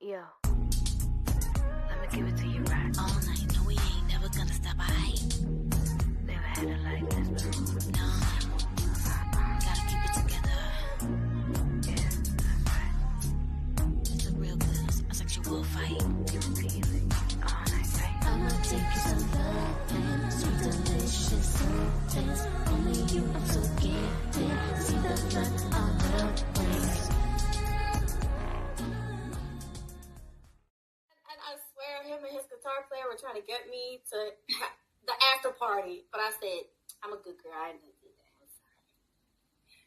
Yo, let me give it to you right. All night, no, we ain't never gonna stop. I Never had it like this before. no, gotta keep it together. Yeah, that's right. It's a real good, a sexual fight. Give it to you all night, right? I'ma take you some love and sweet delicious taste. Only you, I'm so gifted. See the light on the waves. And I swear, him and his guitar player were trying to get me to the after party, but I said, I'm a good girl. I ain't gonna do that. I'm sorry.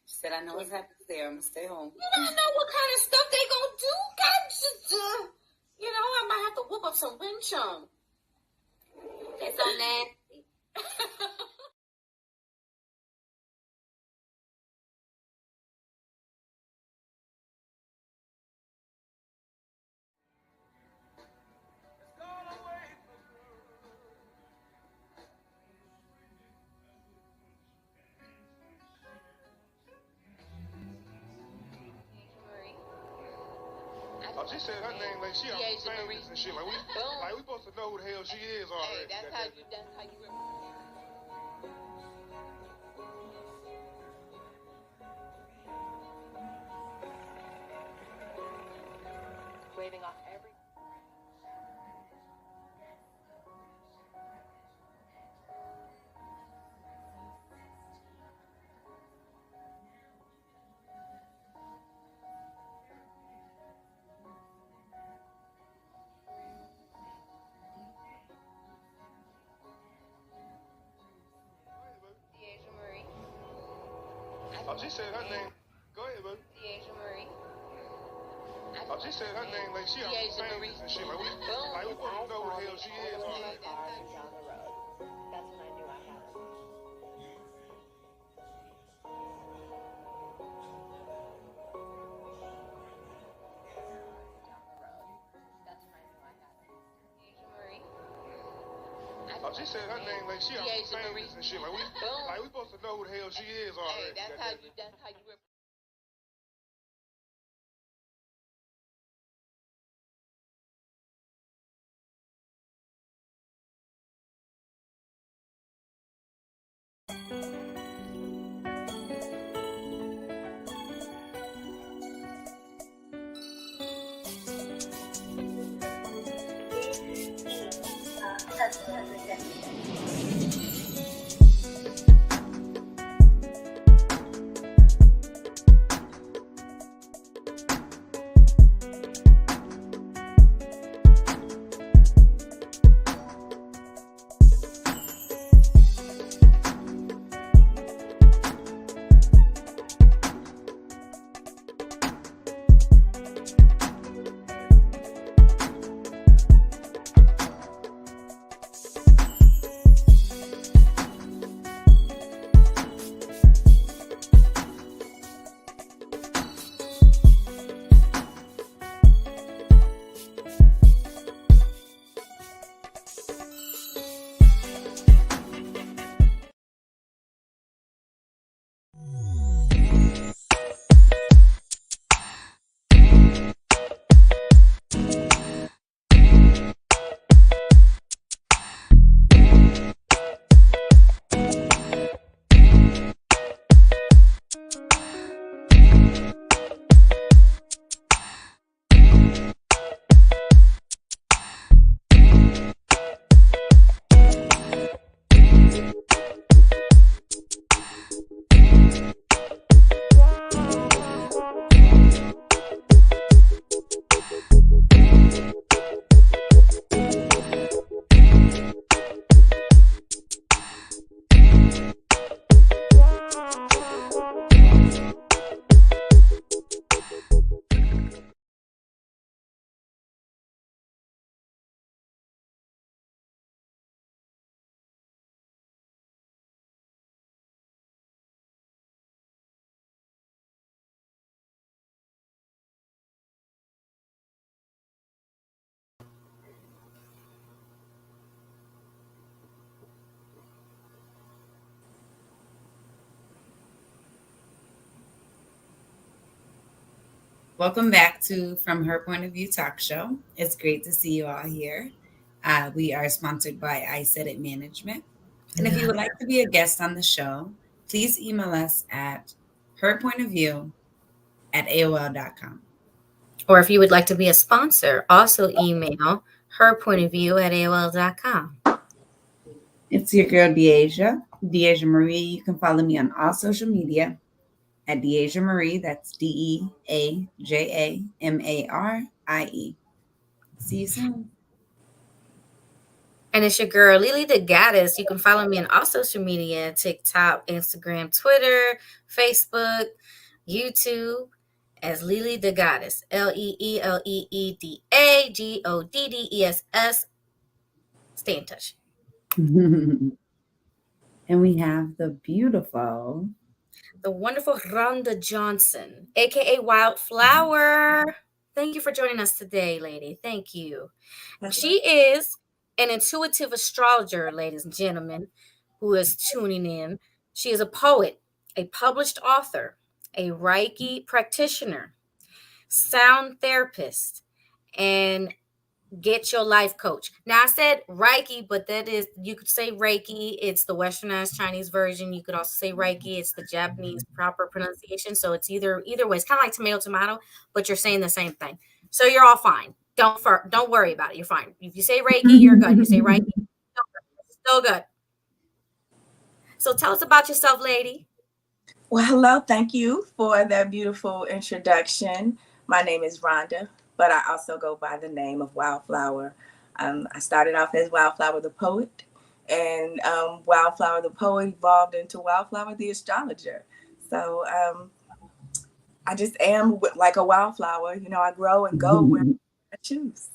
She said, I know what's happening there. I'm going to stay home. You don't know what kind of stuff they gonna do. You know, I might have to whoop up some wind chum. That's so nasty. Oh, she said her name like she famous and shit. Like we supposed to know who the hell she is already. Hey, that's how you waving off every. Oh, she said her name. Go ahead, baby. Deja Marie. Oh, she said her name like she famous and shit. Like we supposed to know who the hell she is already. Down the road. That's when I knew I had it. Oh, she said her name like she famous and shit. Like we supposed to know who the hell she is already. Hey, that's how you Welcome back to From Her Point of View talk show. It's great to see you all here. We are sponsored by I Said It Management. And if you would like to be a guest on the show, please email us at herpointofview@aol.com. Or if you would like to be a sponsor, also email herpointofview@aol.com. It's your girl, Deasia Marie. You can follow me on all social media at Deasia Marie. That's DeajaMarie. See you soon. And it's your girl, Lily the Goddess. You can follow me on all social media, TikTok, Instagram, Twitter, Facebook, YouTube, as Lily the Goddess. LeeLeeDaGoddess. Stay in touch. And we have the beautiful, the wonderful Rhonda Johnson, aka Wildflower. Thank you for joining us today, lady. Thank you. She is an intuitive astrologer, ladies and gentlemen, who is tuning in. She is a poet, a published author, a Reiki practitioner, sound therapist, and get your life coach. Now I said Reiki, but that is, you could say Reiki. It's the westernized Chinese version. You could also say Reiki. It's the Japanese proper pronunciation. So it's either way. It's kind of like tomato, but you're saying the same thing. So you're all fine. Don't worry about it. You're fine. If you say Reiki, you're good. You say Reiki, still good. So tell us about yourself, lady. Well, hello. Thank you for that beautiful introduction. My name is Rhonda, but I also go by the name of Wildflower. I started off as Wildflower the poet, and Wildflower the poet evolved into Wildflower the astrologer. So I just am like a wildflower. You know, I grow and go where I choose.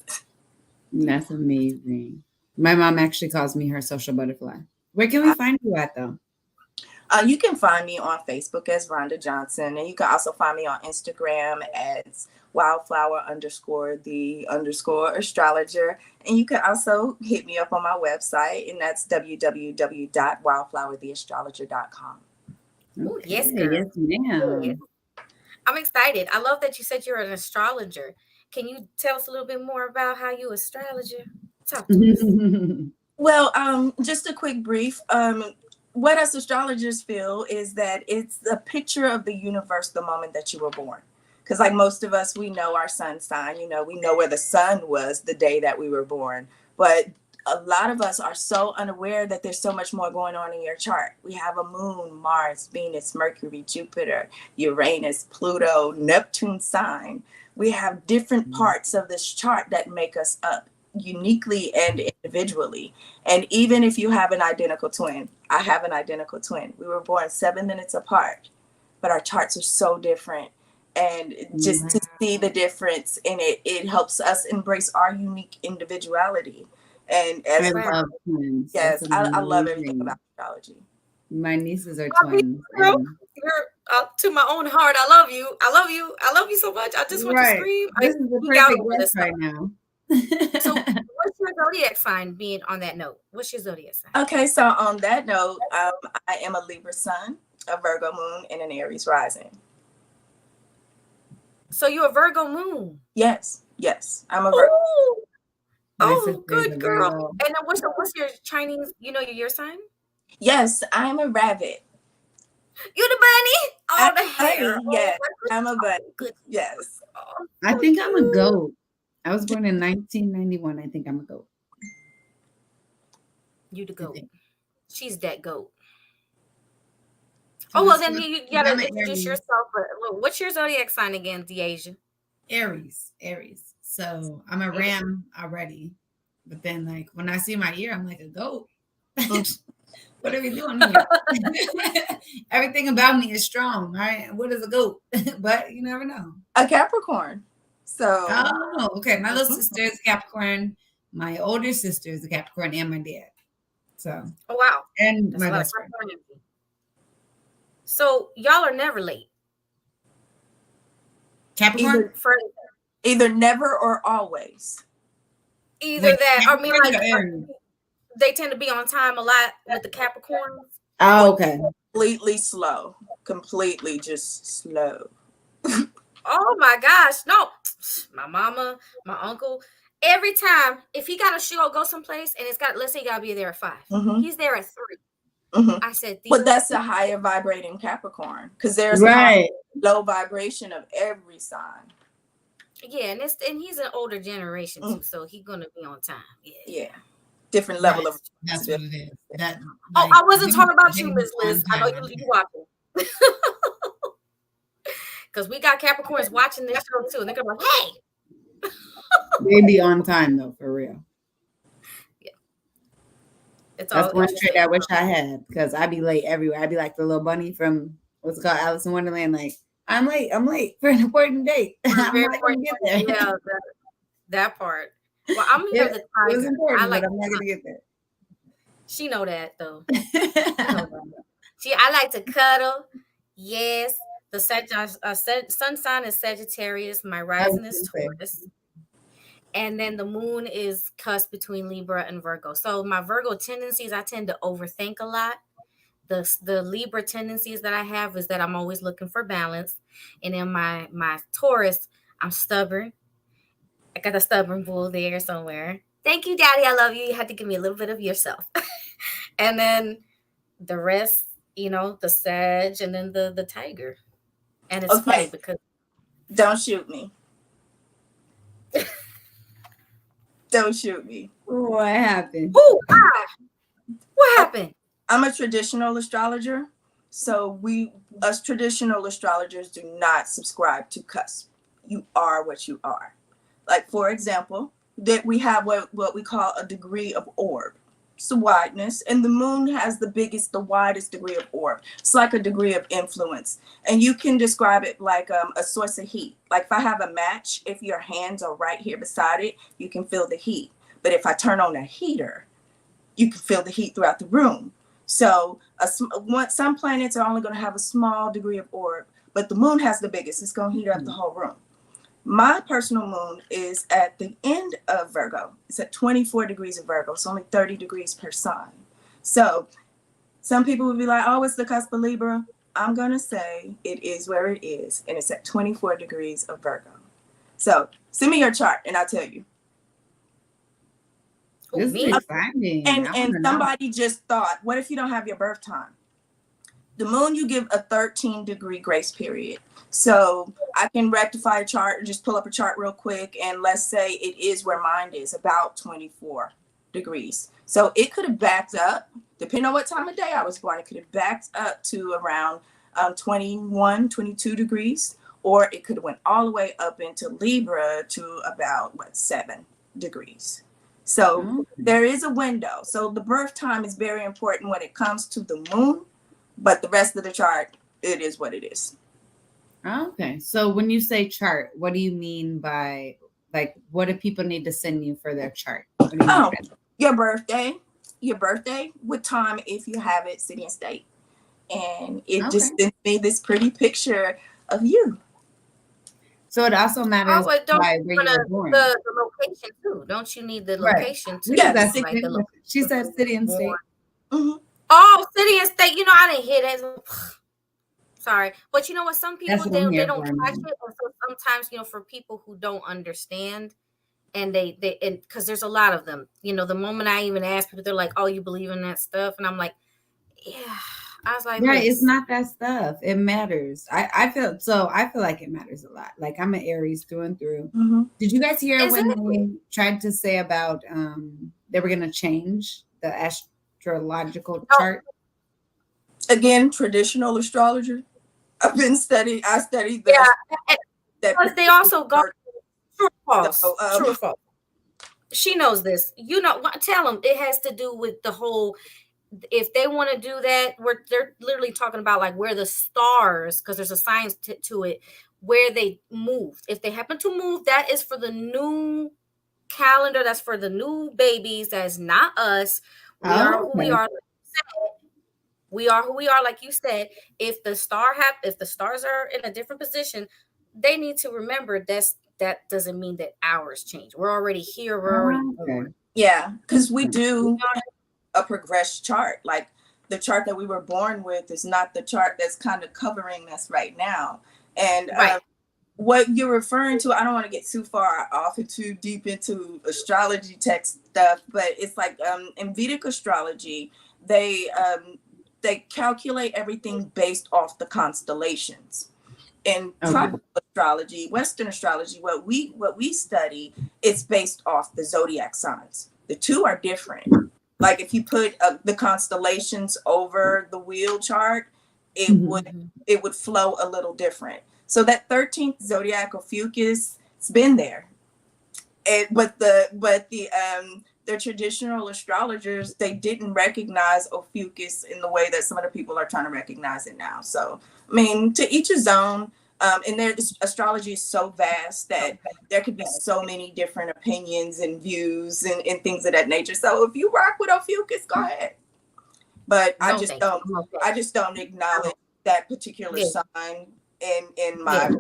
That's amazing. My mom actually calls me her social butterfly. Where can we find you at, though? You can find me on Facebook as Rhonda Johnson, and you can also find me on Instagram as Wildflower_the_astrologer. And you can also hit me up on my website, and that's www.wildflowertheastrologer.com. Oh, yes, girl. Yes, ma'am. Yes. I'm excited. I love that you said you're an astrologer. Can you tell us a little bit more about how you're an astrologer? Talk to us. Well, just a quick brief. What us astrologers feel is that it's a picture of the universe the moment that you were born. Because like most of us, we know our sun sign, you know, we know where the sun was the day that we were born. But a lot of us are so unaware that there's so much more going on in your chart. We have a moon, Mars, Venus, Mercury, Jupiter, Uranus, Pluto, Neptune sign. We have different parts of this chart that make us up uniquely and individually. And even if you have an identical twin, I have an identical twin. We were born 7 minutes apart, but our charts are so different. And just to see the difference in it, it helps us embrace our unique individuality. And as I love twins. yes, I love everything about astrology. My nieces are twins. Girl, to my own heart, I love you. I love you. I love you so much. I just want to scream. This is the perfect guest right now. So what's your zodiac sign, being on that note? What's your zodiac sign? Okay, so on that note, I am a Libra sun, a Virgo moon, and an Aries rising. So you're a Virgo moon? Yes, I'm a Virgo. Ooh. Oh, good girl. And then what's your Chinese, you know, your sign? Yes, I'm a rabbit. You the bunny? Oh, the hair. Yes, I'm a bunny. Good. Yes. Oh, I think I'm a goat. I was born in 1991. I think I'm a goat. You the goat. She's that goat. Oh, well, then you gotta introduce yourself. What's your zodiac sign again, Deasia? Aries. So I'm a ram already. But then, like, when I see my ear, I'm like a goat. What are we doing here? Everything about me is strong, right? What is a goat? But you never know. A Capricorn. So. Oh, okay. My little sister is Capricorn. My older sister is a Capricorn, and my dad. So. Oh, wow. And that's my best friend. So y'all are never late. Capricorn? Either never or always. Either like, that. I mean, like, they tend to be on time a lot with the Capricorns. Oh, okay. Completely slow. Completely just slow. Oh my gosh. No. My mama, my uncle, every time, if he got to go someplace and it's got, let's say you got to be there at 5. Mhm. He's there at 3. Mhm. I said, But that's a higher vibrating Capricorn because there's Right. low vibration of every sign. yeah, and he's an older generation too, so he's gonna be on time. Yeah. Different level of That's what it is. That, Oh, I wasn't talking about you, they Miss on Liz. I know time. you watching. Because we got Capricorns watching this show too, and they're gonna be like, hey. They be on time though, for real. It's That's all one trait I wish I had because I'd be late everywhere. I'd be like the little bunny from what's it called, Alice in Wonderland. Like, I'm late for an important date. I'm not gonna get there. Yeah, that part. Well, I'm here the It was tiger. important, I like but I'm not gonna get there. She know that though. I like to cuddle. Yes. The sun sign is Sagittarius. My rising is Taurus. And then the moon is cusp between Libra and Virgo. So my Virgo tendencies, I tend to overthink a lot. The Libra tendencies that I have is that I'm always looking for balance. And then my Taurus, I'm stubborn. I got a stubborn bull there somewhere. Thank you, Daddy. I love you. You had to give me a little bit of yourself. And then the rest, the Sag and then the tiger. And it's funny because don't shoot me. Don't shoot me. What happened? Oh, what happened? I'm a traditional astrologer. So us traditional astrologers do not subscribe to cusp. You are what you are. Like, for example, that we have what we call a degree of orb. It's the wideness, and the moon has the widest degree of orb. It's like a degree of influence, and you can describe it like a source of heat. Like if I have a match, if your hands are right here beside it, you can feel the heat. But if I turn on a heater, you can feel the heat throughout the room. So some planets are only going to have a small degree of orb, but the moon has the biggest. It's going to heat up the whole room. My personal moon is at the end of Virgo. It's at 24 degrees of Virgo. It's only 30 degrees per sign. So some people would be like, oh, it's the cusp of Libra. I'm going to say it is where it is, and it's at 24 degrees of Virgo. So send me your chart, and I'll tell you. This is exciting. And somebody just thought, what if you don't have your birth time? The moon, you give a 13-degree grace period. So I can rectify a chart and just pull up a chart real quick. And let's say it is where mine is, about 24 degrees. So it could have backed up, depending on what time of day I was born, it could have backed up to around 21, 22 degrees. Or it could have went all the way up into Libra to about, 7 degrees. So there is a window. So the birth time is very important when it comes to the moon. But the rest of the chart, it is what it is. Okay. So when you say chart, what do you mean by, like, what do people need to send you for their chart? Your birthday with time, if you have it, city and state. And it just sends me this pretty picture of you. So it also matters by where you were born. The location too. Don't you need the location too? Yeah, she said city and state. Mm-hmm. Oh, city and state. I didn't hear that. Sorry. But you know what? Some people, they don't catch it. And so sometimes, for people who don't understand, and they because there's a lot of them, the moment I even ask people, they're like, oh, you believe in that stuff? And I'm like, yeah. I was like, right, it's not that stuff. It matters. I feel like it matters a lot. Like, I'm an Aries through and through. Mm-hmm. Did you guys hear when they tried to say about they were going to change the astrological chart? Again, traditional astrologer. I studied that. Yeah. But they also go true or false. True or false. She knows this. Tell them it has to do with the whole. If they want to do that, they're literally talking about like where the stars, because there's a science to it, where they move. If they happen to move, that is for the new calendar. That's for the new babies. That's not us. We are who we are. We are who we are, like you said. If the stars are in a different position, they need to remember that doesn't mean that ours change. We're already here. We're already born. Yeah, because we do a progressed chart. Like the chart that we were born with is not the chart that's kind of covering us right now. And what you're referring to, I don't want to get too far off and too deep into astrology text stuff, but it's like in Vedic astrology, they calculate everything based off the constellations. In tropical astrology, Western astrology, what we study, it's based off the zodiac signs. The two are different. Like if you put the constellations over the wheel chart, it would flow a little different. So that 13th zodiac Ophiuchus, it's been there. But the traditional astrologers, they didn't recognize Ophiuchus in the way that some of the people are trying to recognize it now. So, I mean, to each his own. And astrology is so vast that there could be so many different opinions and views and things of that nature. So if you rock with Ophiuchus, go ahead. But I just don't acknowledge that particular sign in my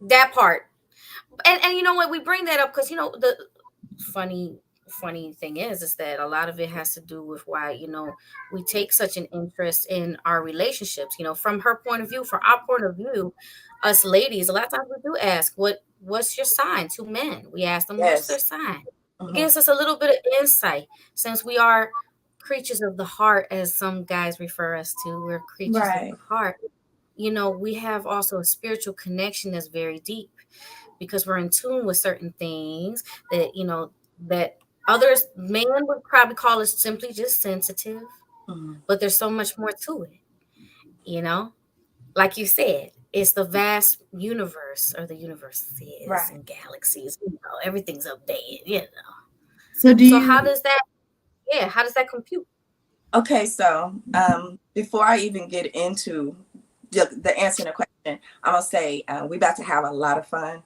that part. And you know what, we bring that up because you know the funny thing is that a lot of it has to do with why, you know, we take such an interest in our relationships, you know, from her point of view, from our point of view, us ladies, a lot of times we do ask, what's your sign? To men, we ask them, what's their sign? It gives us a little bit of insight, since we are creatures of the heart, as some guys refer us to. We're creatures of the heart. You know, we have also a spiritual connection that's very deep, because we're in tune with certain things that, you know, that others, men would probably call us simply just sensitive, but there's so much more to it. You know, like you said, it's the vast universe, or the universes and galaxies. You know, everything's up there. You know. So how does that? Yeah, how does that compute? Okay, so before I even get into the answer to the question, I'm gonna say we about to have a lot of fun,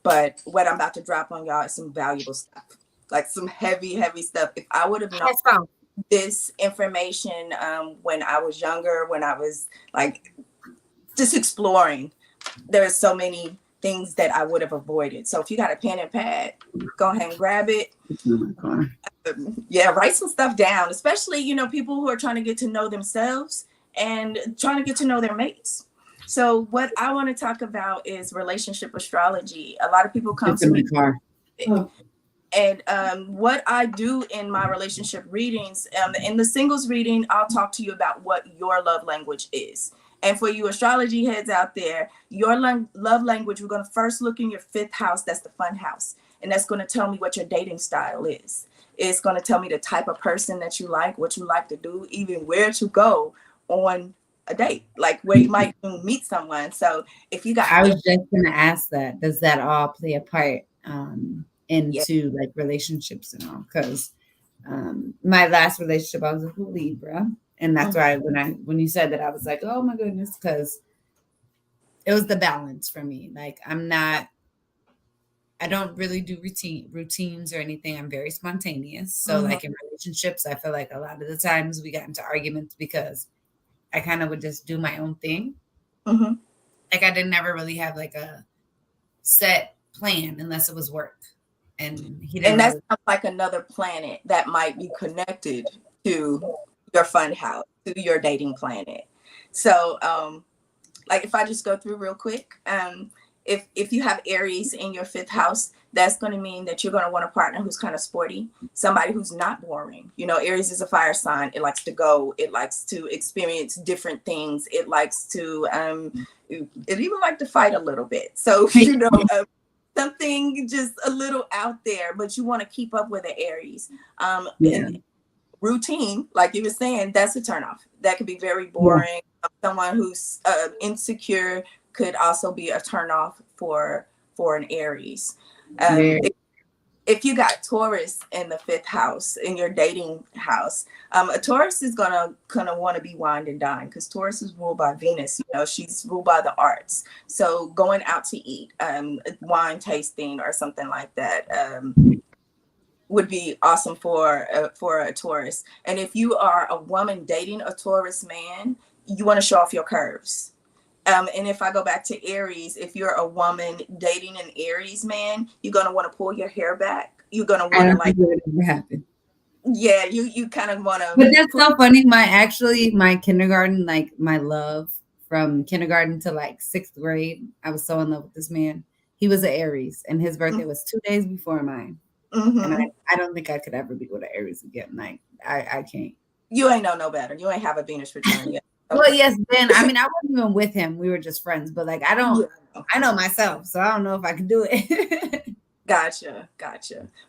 but what I'm about to drop on y'all is some valuable stuff. Like some heavy stuff. If I would have known this information when I was younger, when I was like just exploring, there are so many things that I would have avoided. So if you got a pen and pad, go ahead and grab it. Write some stuff down, especially, you know, people who are trying to get to know themselves and trying to get to know their mates. So what I want to talk about is relationship astrology. A lot of people come to me. And what I do in my relationship readings, in the singles reading, I'll talk to you about what your love language is. And for you astrology heads out there, your love language, we're going to first look in your 5th house. That's the fun house. And that's going to tell me what your dating style is. It's going to tell me the type of person that you like, what you like to do, even where to go on a date, like where you might meet someone. So if you got... I was just going to ask that. Does that all play a part into like relationships and all? Because my last relationship, I was with a Libra, and that's why when you said that, I was like, oh my goodness, because it was the balance for me. Like I don't really do routines or anything. I'm very spontaneous. So like in relationships, I feel like a lot of the times we got into arguments because I kind of would just do my own thing. Like I didn't ever really have like a set plan unless it was work. And that's like another planet that might be connected to your fun house, to your dating planet. So like if I just go through real quick, if you have Aries in your 5th house, that's going to mean that you're going to want a partner who's kind of sporty, somebody who's not boring. You know, Aries is a fire sign. It likes to go. It likes to experience different things. It likes to, it even like to fight a little bit. So, you know, something just a little out there, but you want to keep up with the Aries. And routine, like you were saying, that's a turnoff. That could be very boring. Someone who's insecure could also be a turnoff for an Aries. If you got Taurus in the 5th house, in your dating house, a Taurus is gonna want to be wined and dine, because Taurus is ruled by Venus. You know, she's ruled by the arts. So going out to eat, wine tasting or something like that would be awesome for a Taurus. And if you are a woman dating a Taurus man, you want to show off your curves. And if I go back to Aries, if you're a woman dating an Aries man, you're going to want to pull your hair back. You're going to want to like... happen. Yeah, you kind of want to... But that's so funny. My kindergarten, like my love from kindergarten to like 6th grade. I was so in love with this man. He was an Aries, and his birthday was 2 days before mine. And I don't think I could ever be with an Aries again. Like I can't. You ain't know no better. You ain't have a Venus return yet. Well, yes, Ben. I mean, I wasn't even with him. We were just friends. But like, I know myself, so I don't know if I can do it. Gotcha.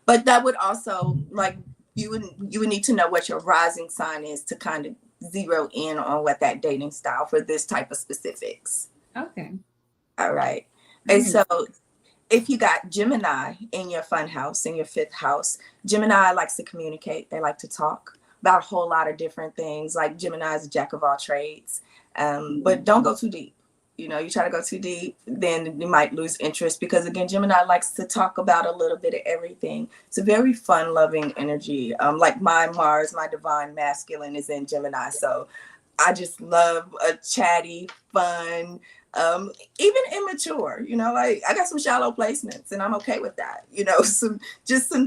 But that would also, like, you would need to know what your rising sign is to kind of zero in on what that dating style for this type of specifics. Okay. All right. And so if you got Gemini in your fun house, in your 5th house, Gemini likes to communicate. They like to talk about a whole lot of different things. Like Gemini is a jack of all trades, but don't go too deep. You know, you try to go too deep, then you might lose interest because, again, Gemini likes to talk about a little bit of everything. It's a very fun, loving energy. Like my Mars, my divine masculine is in Gemini. So I just love a chatty, fun, even immature, you know, like I got some shallow placements and I'm okay with that. You know, some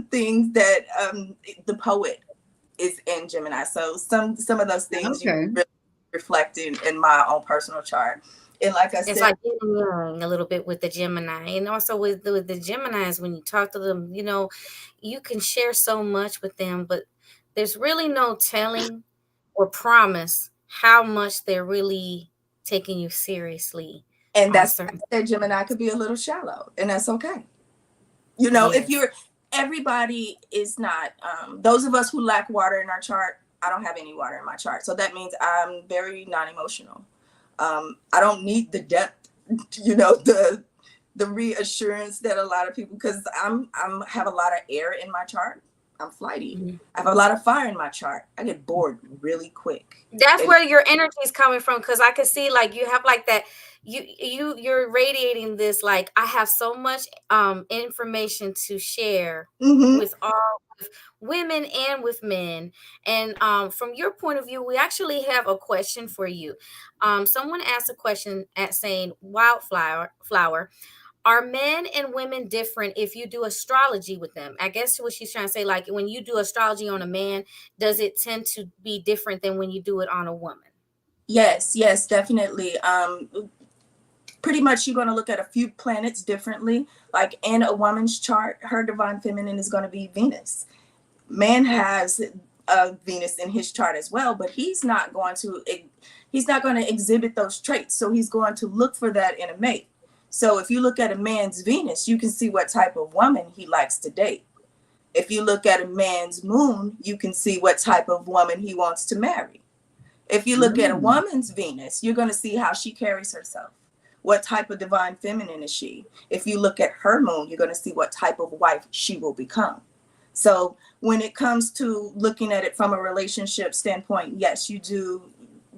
things that the poet is in Gemini. So some of those things you really reflect in my own personal chart. And like I said, it's like a little bit with the Gemini, and also with the Geminis, when you talk to them, you know, you can share so much with them, but there's really no telling or promise how much they're really taking you seriously. And that's that Gemini could be a little shallow, and that's okay. You know, if everybody is not, those of us who lack water in our chart, I don't have any water in my chart. So that means I'm very non-emotional. I don't need the depth, you know, the reassurance that a lot of people, because I'm have a lot of air in my chart. I'm flighty. I have a lot of fire in my chart. I get bored really quick. That's where your energy is coming from, because I can see like you have like that. You're radiating this, like I have so much information to share with all with women and with men. And from your point of view, we actually have a question for you. Someone asked a question saying, Wildflower, are men and women different if you do astrology with them? I guess what she's trying to say, like when you do astrology on a man, does it tend to be different than when you do it on a woman? Yes, definitely. Pretty much you're going to look at a few planets differently. Like in a woman's chart, her divine feminine is going to be Venus. Man has Venus in his chart as well, but he's not going to exhibit those traits. So he's going to look for that in a mate. So if you look at a man's Venus, you can see what type of woman he likes to date. If you look at a man's moon, you can see what type of woman he wants to marry. If you look at a woman's Venus, you're going to see how she carries herself. What type of divine feminine is she? If you look at her moon, you're going to see what type of wife she will become. So when it comes to looking at it from a relationship standpoint, yes, you do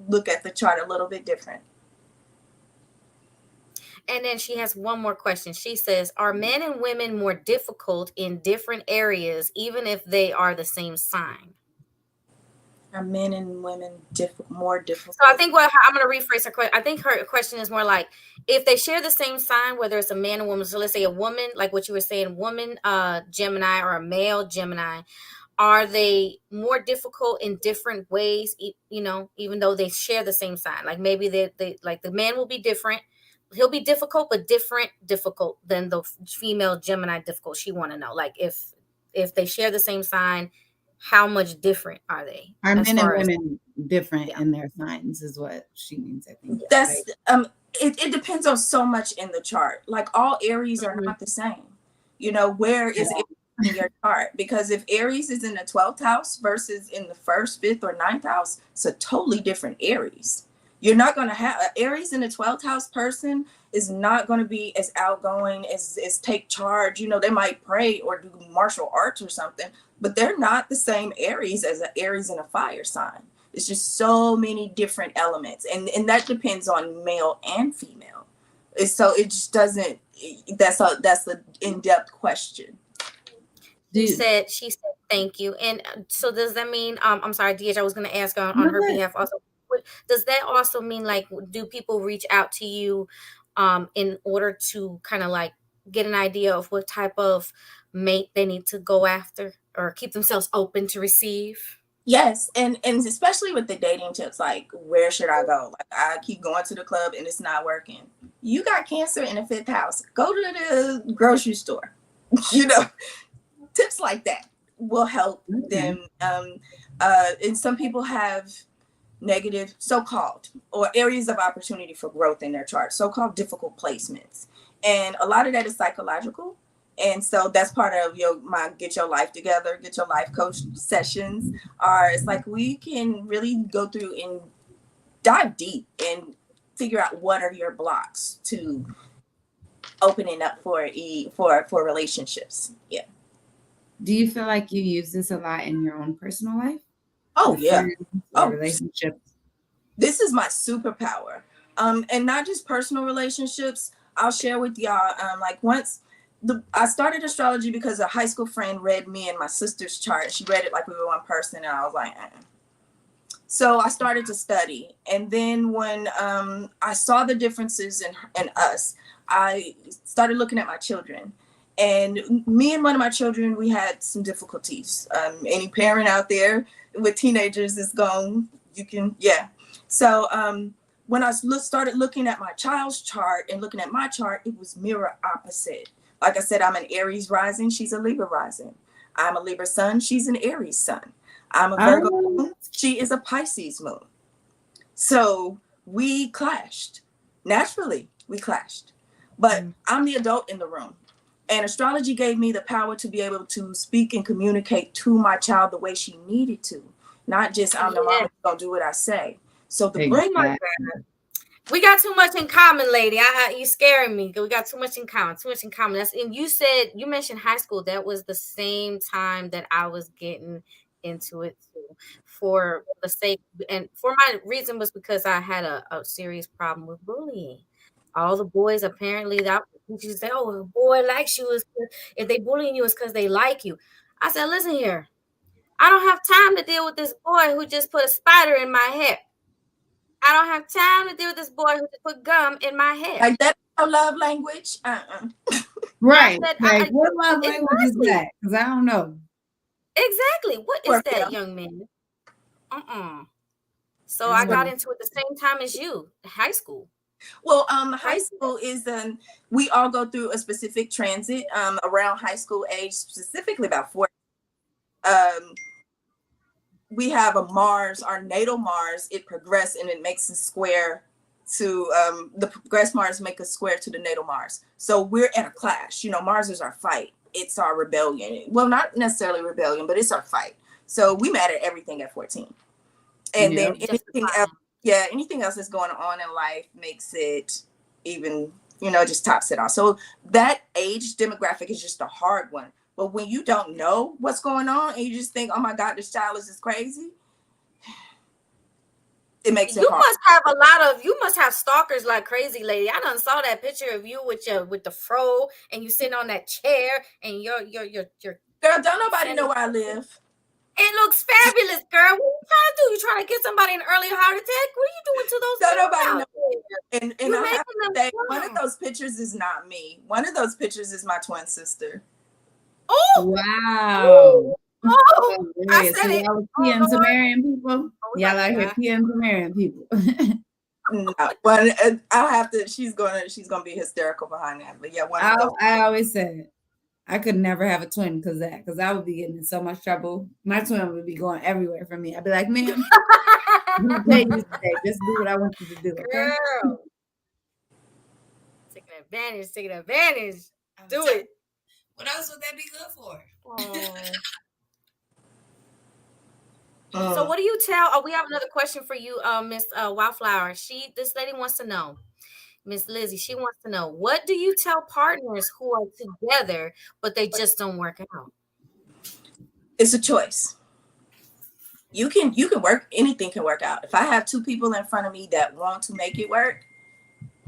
look at the chart a little bit different. And then she has one more question. She says, are men and women more difficult in different areas, even if they are the same sign? Are men and women more difficult? So I think I'm going to rephrase her question. I think her question is more like, if they share the same sign, whether it's a man or woman, so let's say a woman, like what you were saying, woman Gemini or a male Gemini, are they more difficult in different ways, you know, even though they share the same sign? Like maybe they like the man will be different. He'll be difficult, but difficult than the female Gemini difficult. She want to know, like, if they share the same sign, how much different are they? Are men and women different in their signs is what she means, I think. That's it depends on so much in the chart. Like all Aries are not the same. You know, where is Aries in your chart? Because if Aries is in the 12th house versus in the 1st, 5th, or 9th house, it's a totally different Aries. You're not going to have Aries in the 12th house person is not going to be as outgoing as take charge. You know, they might pray or do martial arts or something, but they're not the same Aries as an Aries in a fire sign. It's just so many different elements. And that depends on male and female. So it just doesn't, that's the in-depth question. She said, thank you. And so does that mean, I'm sorry, DH, I was going to ask on her behalf also. Does that also mean, like, do people reach out to you in order to kind of like get an idea of what type of mate they need to go after or keep themselves open to receive? Yes, and especially with the dating tips, like where should I go? Like I keep going to the club and it's not working. You got Cancer in the 5th house. Go to the grocery store. You know, tips like that will help them. And some people have negative so-called or areas of opportunity for growth in their chart, so-called difficult placements, and a lot of that is psychological. And so that's part of my get your life together, get your life coach sessions. It's like we can really go through and dive deep and figure out what are your blocks to opening up for relationships. Yeah. Do you feel like you use this a lot in your own personal life? Oh yeah. Relationships. This is my superpower. And not just personal relationships. I'll share with y'all. Like once I started astrology because a high school friend read me and my sister's chart. She read it like we were one person, and I was like, So I started to study. And then when I saw the differences in us, I started looking at my children. And me and one of my children, we had some difficulties. Any parent out there with teenagers is gone. You can, yeah. So when I started looking at my child's chart and looking at my chart, it was mirror opposite. Like I said, I'm an Aries rising. She's a Libra rising. I'm a Libra sun. She's an Aries sun. I'm a Virgo moon. She is a Pisces moon. So we clashed. Naturally, we clashed. But I'm the adult in the room. And astrology gave me the power to be able to speak and communicate to my child the way she needed to. Not just I'm the mom who's going to do what I say. So the brain. We got too much in common, lady. You scaring me. We got too much in common. And you mentioned high school. That was the same time that I was getting into it too. For the sake, and for my reason was because I had a serious problem with bullying. All the boys apparently that you say, oh, a boy likes you is if they bullying you is because they like you. I said, listen here, I don't have time to deal with this boy who just put a spider in my hair. I don't have time to deal with this boy who just put gum in my hair. Like that's a love language. Right. Like, what love language is that? Because I don't know. Exactly. What is that, young man? So I got into it the same time as you, high school. Well, high school is we all go through a specific transit around high school age, specifically about 40. We have a Mars, our natal Mars, it progresses and it makes a square to the progressed Mars make a square to the natal Mars. So we're at a clash. Mars is our fight. It's our rebellion. Well, not necessarily rebellion, but it's our fight. So we mad at everything at 14. And then anything else that's going on in life makes it even, just tops it off. So that age demographic is just a hard one. But when you don't know what's going on and you just think, oh my God, this child is just crazy, it makes it hard. You must have stalkers like crazy, lady. I done saw that picture of you with the fro and you sitting on that chair and your girl, don't nobody know where I live. It looks fabulous, girl. What you trying to do? You trying to get somebody an early heart attack? What are you doing to those? Don't nobody know. And I have to say, one of those pictures is not me. One of those pictures is my twin sister. Oh wow! I said it. Y'all PM to marrying people. Y'all out here PM to marrying people. No, but I'll have to. She's gonna be hysterical behind that. But yeah, I always said I could never have a twin because I would be getting in so much trouble. My twin would be going everywhere for me. I'd be like, man, just do what I want you to do. Okay? Girl, taking advantage. Do it. What else would that be good for? So what do you tell? Oh, we have another question for you, Miss Wildflower. This lady wants to know, Miss Lizzie. She wants to know, what do you tell partners who are together but they just don't work out? It's a choice. You can work. Anything can work out. If I have two people in front of me that want to make it work,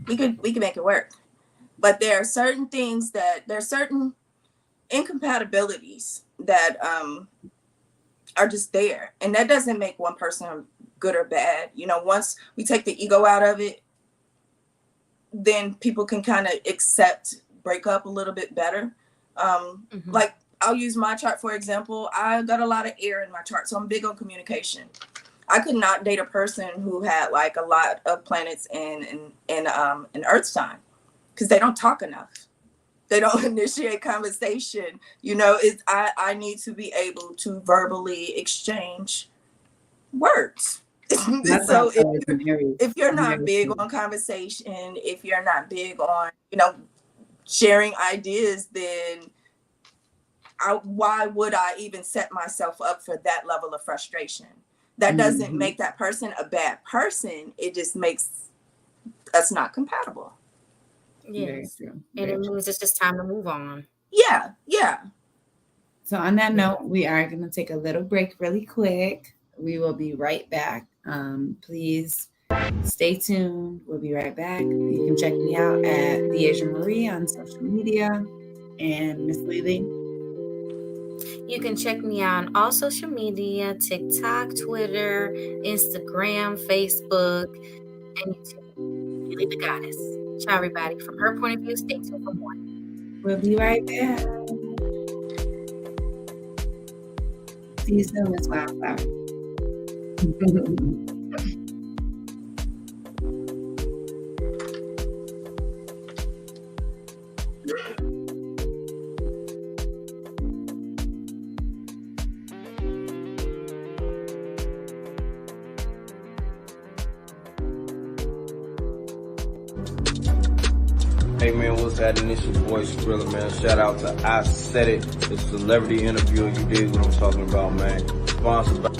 we can make it work. But there are certain things certain incompatibilities that are just there, and that doesn't make one person good or bad. Once we take the ego out of it, then people can kind of break up a little bit better. Like I'll use my chart for example. I got a lot of air in my chart, so I'm big on communication. I could not date a person who had like a lot of planets in an Earth sign, because they don't talk enough. They don't initiate conversation. You know, I need to be able to verbally exchange words. So if you're not big on conversation, if you're not big on, you know, sharing ideas, then why would I even set myself up for that level of frustration? That doesn't make that person a bad person. It just makes us not compatible. Yes. And it means it's just time to move on. Yeah, yeah. So on that note, we are going to take a little break really quick. We will be right back. Please stay tuned. We'll be right back. You can check me out at The Asian Marie on social media. And Miss Lily? You can check me out on all social media, TikTok, Twitter, Instagram, Facebook, and YouTube. Lily the Goddess. Ciao, everybody. From her point of view, stay tuned for more. We'll be right back. See you soon, Miss Wildflower. Hey man, what's that initial voice thriller, man? Shout out to I Said It, the celebrity interview. You dig what I'm talking about, man. Sponsored by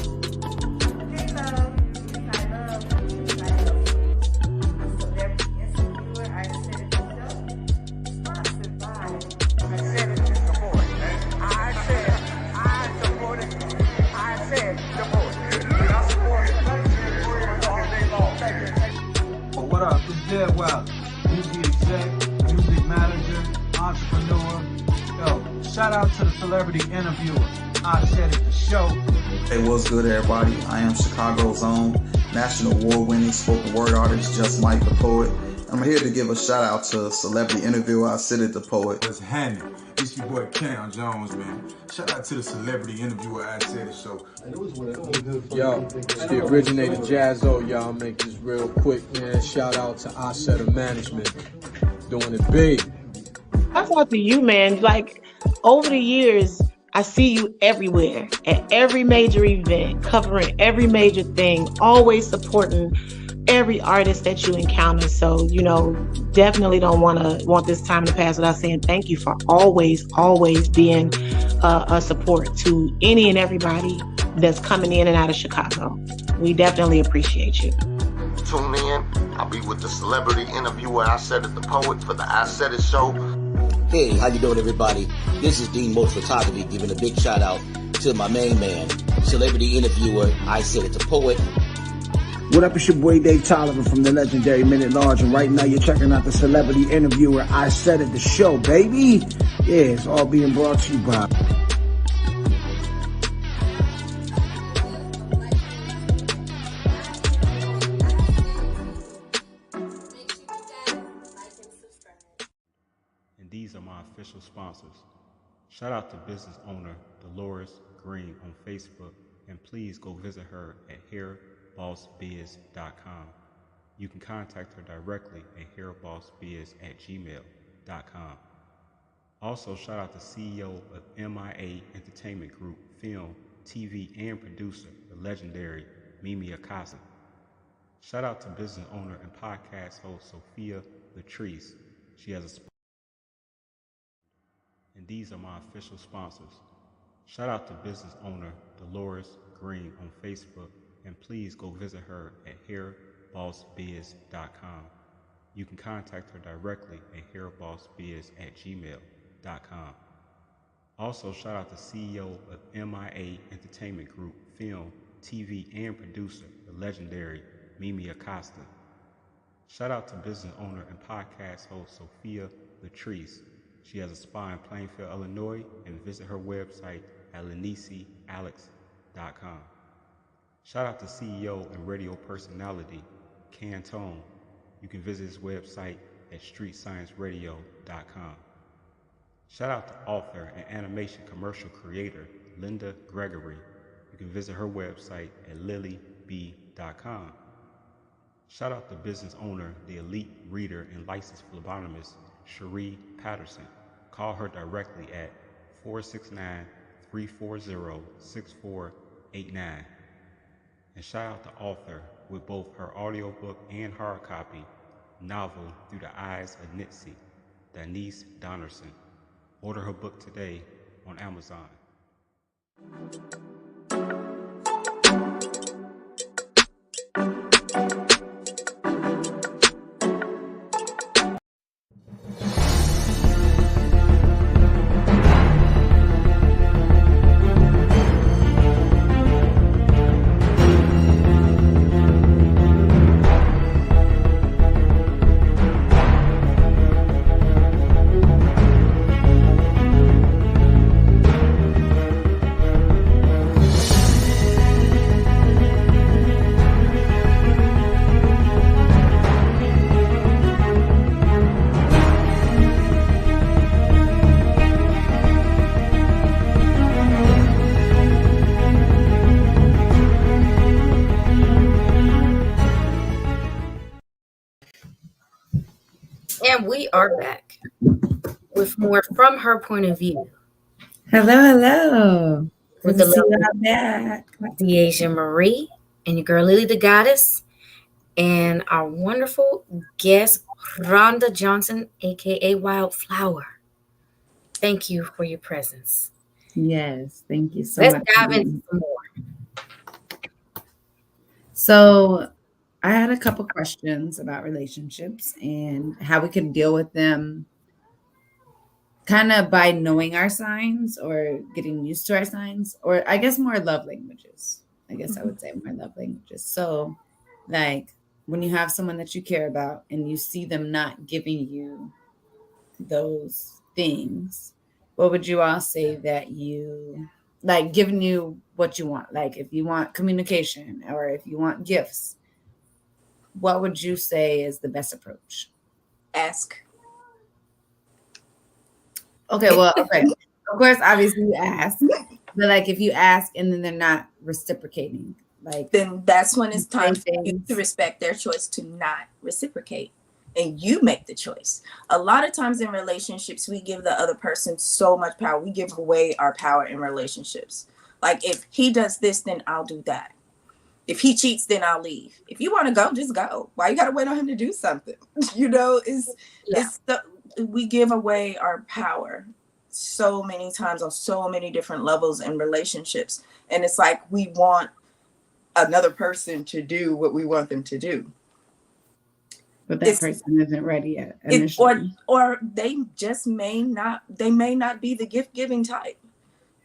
what up? It's Dead Wild. Music exec, music manager, entrepreneur. Yo, shout out to the celebrity interviewer. I Said It, the show. Hey, what's good, everybody? I am Chicago's own national award-winning spoken word artist, Just Mike the Poet. I'm here to give a shout out to celebrity interviewer, I Said It, the Poet. What's happening? It's your boy Cam Jones, man. Shout out to the celebrity interviewer, I Said It show. Yo, it's the originator Jazzo, y'all. Make this real quick, man. Shout out to I Said It Management. Doing it big. That's out to you, man. Like, over the years, I see you everywhere, at every major event, covering every major thing, always supporting every artist that you encounter. So, you know, definitely don't want this time to pass without saying thank you for always being a support to any and everybody that's coming in and out of Chicago. We definitely appreciate you. Tune in. I'll be with the celebrity interviewer, I Said It, the Poet, for the I Said It show. Hey, how you doing, everybody? This is Dean Most Photography giving a big shout out to my main man, celebrity interviewer, I Said It, the Poet. What up, it's your boy Dave Tolliver from the legendary Minute Large, and right now you're checking out the celebrity interviewer, I Said It, the show, baby. Yeah, it's all being brought to you by... These are my official sponsors. Shout out to business owner Dolores Green on Facebook, and please go visit her at hairbossbiz.com. You can contact her directly at hairbossbiz@gmail.com. Also, shout out to CEO of MIA Entertainment Group, film, TV, and producer, the legendary Mimi Acosta. Shout out to business owner and podcast host Sophia Latrice. She has a and these are my official sponsors. Shout out to business owner Dolores Green on Facebook, and please go visit her at hairbossbiz.com. You can contact her directly at hairbossbiz@gmail.com. Also, shout out to CEO of MIA Entertainment Group, film, TV, and producer, the legendary Mimi Acosta. Shout out to business owner and podcast host Sophia Latrice. She has a spa in Plainfield, Illinois, and visit her website at lenicealex.com. Shout out to CEO and radio personality Cantone. You can visit his website at streetscienceradio.com. Shout out to author and animation commercial creator Linda Gregory. You can visit her website at lilyb.com. Shout out to business owner, the elite reader and licensed phlebotomist Cherie Patterson. Call her directly at 469-340-6489. And shout out to author with both her audiobook and hard copy novel Through the Eyes of Nitsi, Denise Donnerson. Order her book today on Amazon. And we are back with more from her point of view. Hello. With the Deasia Marie and your girl Lily the Goddess and our wonderful guest Rhonda Johnson, aka Wildflower. Thank you for your presence. Yes, thank you so much. much. Let's dive into some more. So I had a couple questions about relationships and how we can deal with them kind of by knowing our signs or getting used to our signs, or I guess more love languages. I would say more love languages. So like when you have someone that you care about and you see them not giving you those things, what would you all say that you like giving you what you want? Like if you want communication or if you want gifts, what would you say is the best approach? Ask. Okay, well, okay. Of course, obviously you ask, but like if you ask and then they're not reciprocating, like then that's when it's time for you to respect their choice to not reciprocate. And you make the choice. A lot of times in relationships, we give the other person so much power. We give away our power in relationships. Like if he does this, then I'll do that. If he cheats, then I'll leave. If you want to go, just go. Why you got to wait on him to do something? We give away our power so many times on so many different levels in relationships. And it's like we want another person to do what we want them to do. But that person isn't ready yet. Or they just may not be the gift giving type.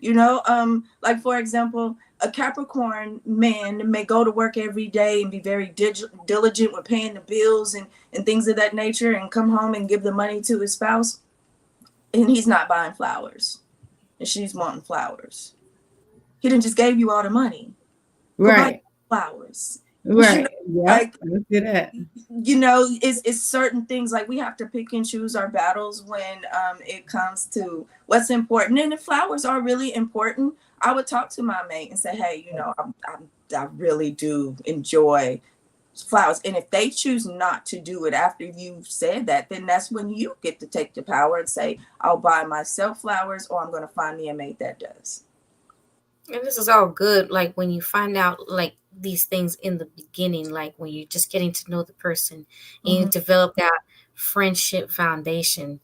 Like for example, a Capricorn man may go to work every day and be very diligent with paying the bills and things of that nature and come home and give the money to his spouse. And he's not buying flowers. And she's wanting flowers. He didn't just gave you all the money. Right. Flowers. Right. It's certain things like we have to pick and choose our battles when it comes to what's important. And if flowers are really important, I would talk to my mate and say, hey, I really do enjoy flowers. And if they choose not to do it after you've said that, then that's when you get to take the power and say, I'll buy myself flowers, or I'm going to find me a mate that does. And this is all good. Like when you find out like these things in the beginning, like when you're just getting to know the person and you develop that friendship foundation.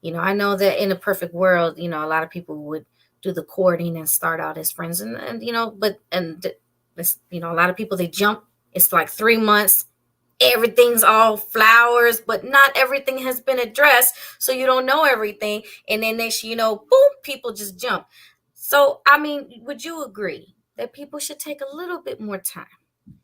I know that in a perfect world, a lot of people would do the courting and start out as friends and a lot of people, they jump. It's like 3 months. Everything's all flowers, but not everything has been addressed. So you don't know everything. And then next, boom, people just jump. So, would you agree that people should take a little bit more time?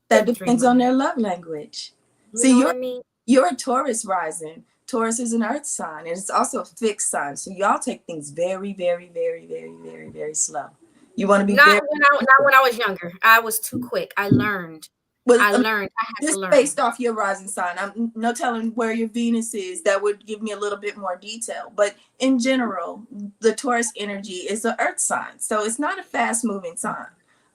That depends on their love language. You're a Taurus rising. Taurus is an earth sign, and it's also a fixed sign. So y'all take things very, very, very, very, very, very slow. You want to be not when I was younger. I was too quick. I learned Well, I learned. I had to just learn. based off your rising sign, I'm no telling where your Venus is. That would give me a little bit more detail. But in general, the Taurus energy is the earth sign. So it's not a fast moving sign.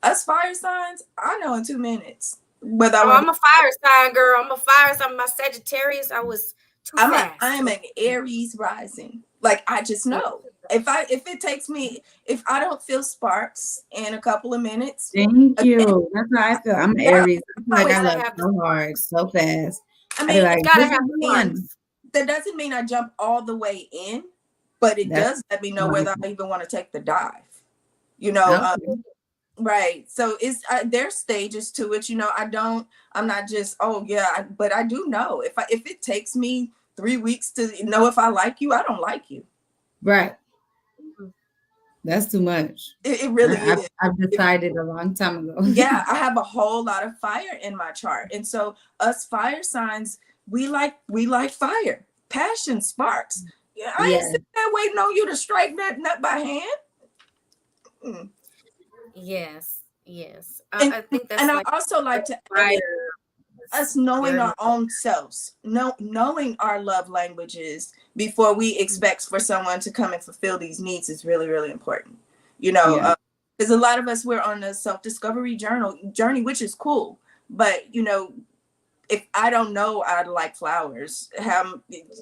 Us fire signs, I know in 2 minutes. Whether I'm a fire sign, girl. I'm a fire sign. My Sagittarius, I was too fast. I am an Aries rising. Like, I just know. If it takes me, if I don't feel sparks in a couple of minutes. Thank you. That's how I feel. I'm an Aries. I feel like I love so hard, so fast. I be mean, like, gotta this have is the one. That doesn't mean I jump all the way in, but it does let me know whether I even want to take the dive. You know, right. So it's there's stages to it. You know, I'm not just, oh yeah, but I do know if it takes me 3 weeks to know if I like you, I don't like you. Right. That's too much. It really is. I've decided a long time ago. Yeah, I have a whole lot of fire in my chart. And so us fire signs, we like fire, passion, sparks. Yeah, I ain't sitting there waiting on you to strike that nut by hand. Yes. And, I think that's I also like to add us knowing our own selves, knowing our love languages before we expect for someone to come and fulfill these needs is really, really important. You know, because a lot of us, we're on a self-discovery journey, which is cool. But, you know, if I don't know I like flowers,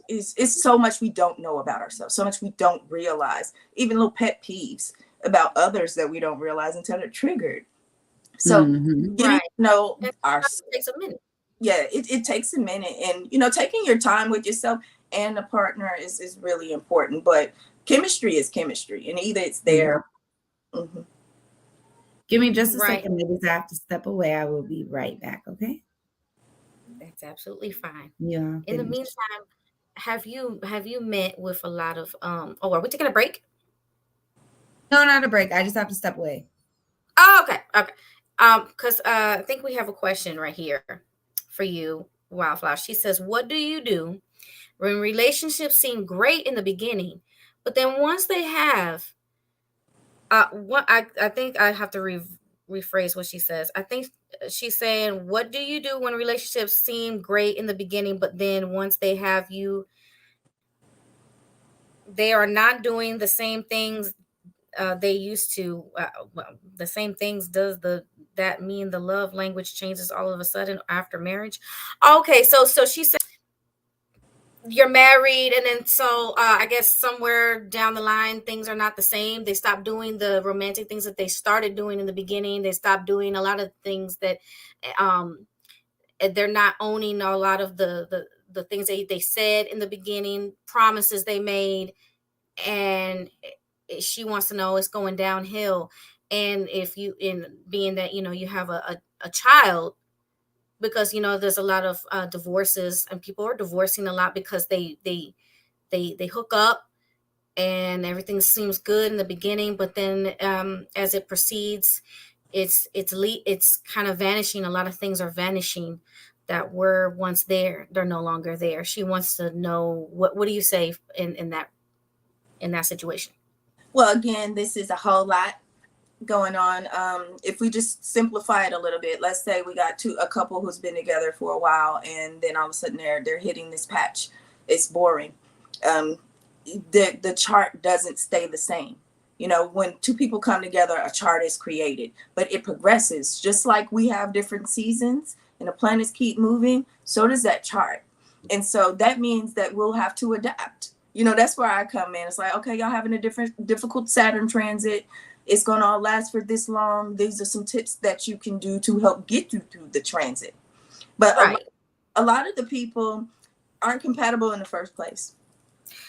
it's so much we don't know about ourselves, so much we don't realize, even little pet peeves about others that we don't realize until they're triggered. So getting to know ourselves takes a minute. Yeah, it takes a minute. And, you know, taking your time with yourself and a partner is really important. But chemistry is chemistry, and either it's there. Mm-hmm. Give me just a second, ladies. I have to step away. I will be right back, okay? That's absolutely fine. Yeah. In the meantime, have you met with a lot of are we taking a break? No, not a break. I just have to step away. Oh, okay. Because I think we have a question right here for you, Wildflower. She says, what do you do when relationships seem great in the beginning, but then once they have I think I have to rephrase what she says. I think she's saying, what do you do when relationships seem great in the beginning, but then once they have you, they are not doing the same things they used to. The same things. Does that mean the love language changes all of a sudden after marriage? Okay, so she said you're married, and then so I guess somewhere down the line things are not the same. They stop doing the romantic things that they started doing in the beginning. They stop doing a lot of things that they're not owning a lot of the things they said in the beginning, promises they made, and she wants to know it's going downhill. And if you, in being that, you know, you have a child, because, you know, there's a lot of divorces, and people are divorcing a lot because they hook up and everything seems good in the beginning, but then as it proceeds, it's kind of vanishing. A lot of things are vanishing that were once there. They're no longer there. She wants to know, what do you say in that situation? Well, again, this is a whole lot going on. If we just simplify it a little bit, let's say we got a couple who's been together for a while, and then all of a sudden they're hitting this patch. It's boring. The chart doesn't stay the same. You know, when two people come together, a chart is created, but it progresses. Just like we have different seasons and the planets keep moving, so does that chart. And so that means that we'll have to adapt. You know, that's where I come in. It's like, okay, y'all having a difficult Saturn transit. It's going to last for this long. These are some tips that you can do to help get you through the transit. But a lot of the people aren't compatible in the first place.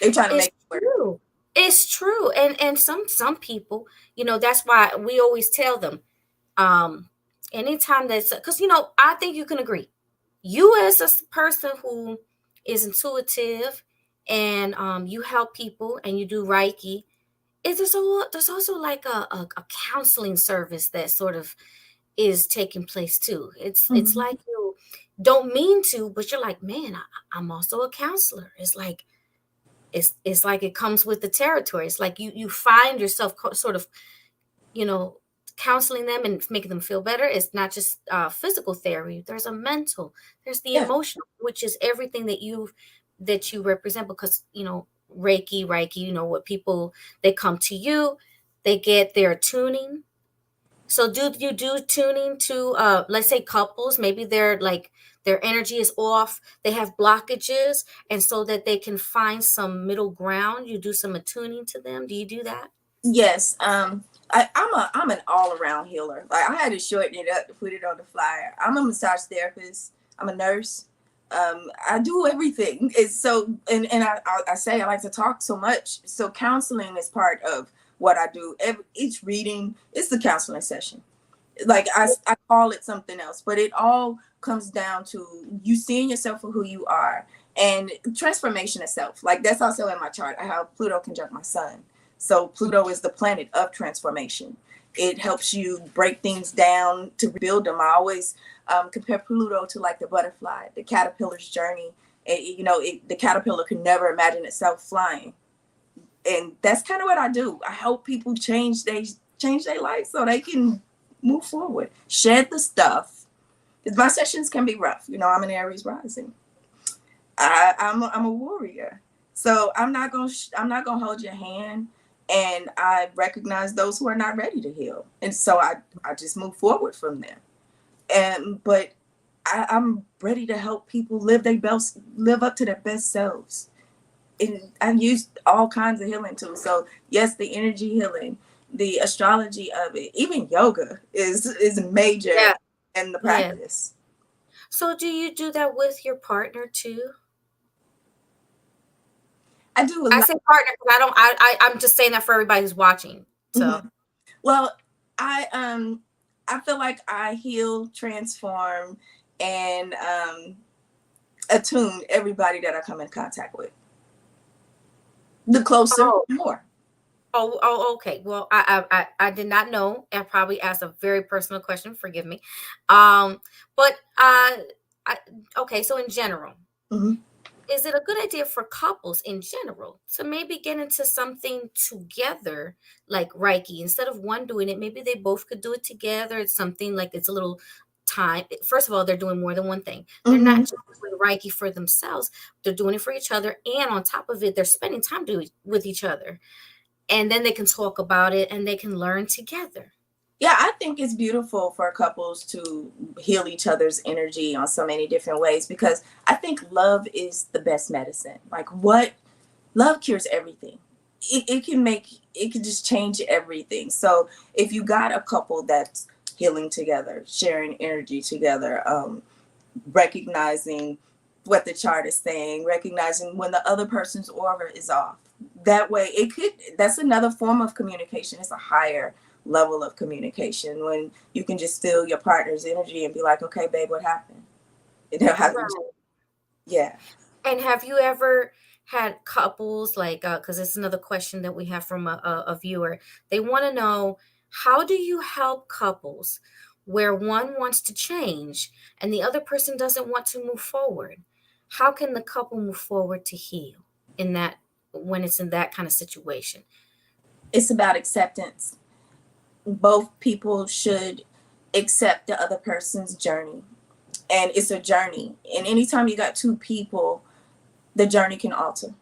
They're trying to make it work. It's true. And some people, you know, that's why we always tell them, anytime that's, because, you know, I think you can agree. You as a person who is intuitive and you help people and you do Reiki, there's also like a counseling service that sort of is taking place too. It's like you don't mean to, but you're like, man, I'm also a counselor. It's like it comes with the territory. It's like you find yourself sort of, you know, counseling them and making them feel better is not just physical therapy. There's a mental, there's the Yeah. emotional, which is everything that you represent, because Reiki, what people, they come to you, they get their tuning. So do you do tuning to let's say couples, maybe they're like their energy is off, they have blockages, and so that they can find some middle ground, you do some attuning to them. Do you do that? Yes. I'm an all around healer. Like, I had to shorten it up to put it on the flyer. I'm a massage therapist. I'm a nurse. I do everything. It's so, and I say I like to talk so much. So counseling is part of what I do. Each reading is the counseling session. Like I call it something else, but it all comes down to you seeing yourself for who you are and transformation itself. Like, that's also in my chart. I have Pluto conjunct my sun. So Pluto is the planet of transformation. It helps you break things down to build them. I always compare Pluto to like the butterfly, the caterpillar's journey. The caterpillar could never imagine itself flying. And that's kind of what I do. I help people change their life so they can move forward, shed the stuff. My sessions can be rough. I'm an Aries rising. I'm a warrior. So I'm not gonna hold your hand. And I recognize those who are not ready to heal. And so I just move forward from them. But I'm ready to help people live up to their best selves. And I use all kinds of healing tools. So yes, the energy healing, the astrology of it, even yoga is major in the practice. Yeah. So do you do that with your partner too? I do. I say partner because I'm just saying that for everybody who's watching. So, mm-hmm. Well, I feel like I heal, transform, and attune everybody that I come in contact with. The closer, the more. Oh, okay. Well, I did not know. I probably asked a very personal question. Forgive me. But okay. So in general. Mm-hmm. Is it a good idea for couples in general to maybe get into something together like Reiki? Instead of one doing it, maybe they both could do it together. It's something like it's a little time. First of all, they're doing more than one thing. They're not just doing Reiki for themselves. They're doing it for each other. And on top of it, they're spending time with each other. And then they can talk about it and they can learn together. Yeah, I think it's beautiful for couples to heal each other's energy on so many different ways, because I think love is the best medicine. Like, love cures everything. It can just change everything. So if you got a couple that's healing together, sharing energy together, recognizing what the chart is saying, recognizing when the other person's aura is off. That way that's another form of communication. It's a higher level of communication when you can just feel your partner's energy and be like, okay, babe, what happened? Yeah. And have you ever had couples like, because it's another question that we have from a viewer. They want to know, how do you help couples where one wants to change and the other person doesn't want to move forward? How can the couple move forward to heal when it's in that kind of situation? It's about acceptance. Both people should accept the other person's journey. And it's a journey. And anytime you got two people, the journey can alter.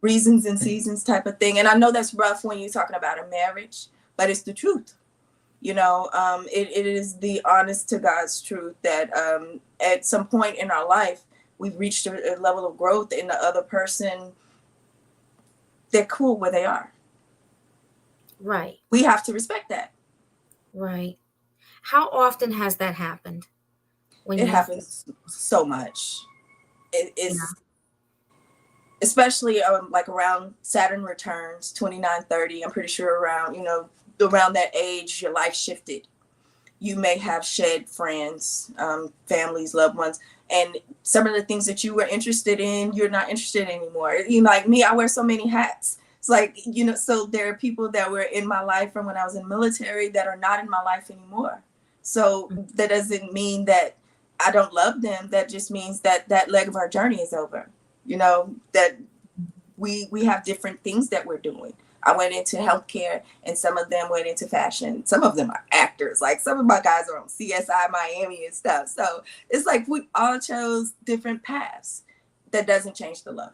Reasons and seasons type of thing. And I know that's rough when you're talking about a marriage, but it's the truth. It is the honest to God's truth that at some point in our life, we've reached a level of growth in the other person. They're cool where they are. Right. We have to respect that. Right. How often has that happened? It happens so much. It's especially like around Saturn returns, 29, 30. I'm pretty sure around that age, your life shifted. You may have shed friends, families, loved ones, and some of the things that you were interested in, you're not interested in anymore. Like me, I wear so many hats. It's like, so there are people that were in my life from when I was in the military that are not in my life anymore. So that doesn't mean that I don't love them. That just means that leg of our journey is over. That we have different things that we're doing. I went into healthcare, and some of them went into fashion. Some of them are actors. Like some of my guys are on CSI Miami and stuff. So it's like we all chose different paths. That doesn't change the love.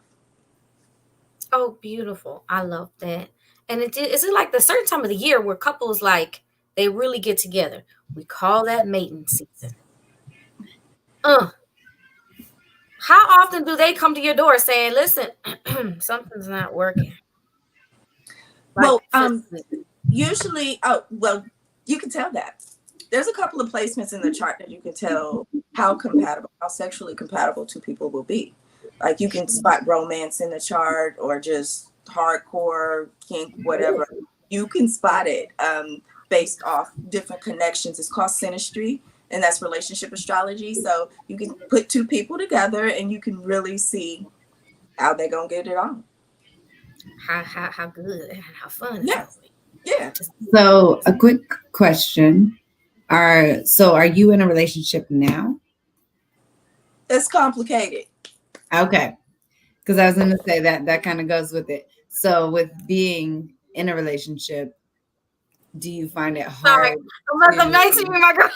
Oh, beautiful. I love that. And is it like the certain time of the year where couples like they really get together? We call that mating season. How often do they come to your door saying, listen, something's not working? Well, usually, you can tell that. There's a couple of placements in the chart that you can tell how sexually compatible two people will be. Like you can spot romance in the chart or just hardcore kink, whatever. You can spot it based off different connections. It's called synastry, and that's relationship astrology. So you can put two people together and you can really see how they're going to get it on. How good and how fun. Yeah. So a quick question. Are you in a relationship now? It's complicated. Okay. Because I was going to say that kind of goes with it. So with being in a relationship, do you find it hard? I'm nice my girl.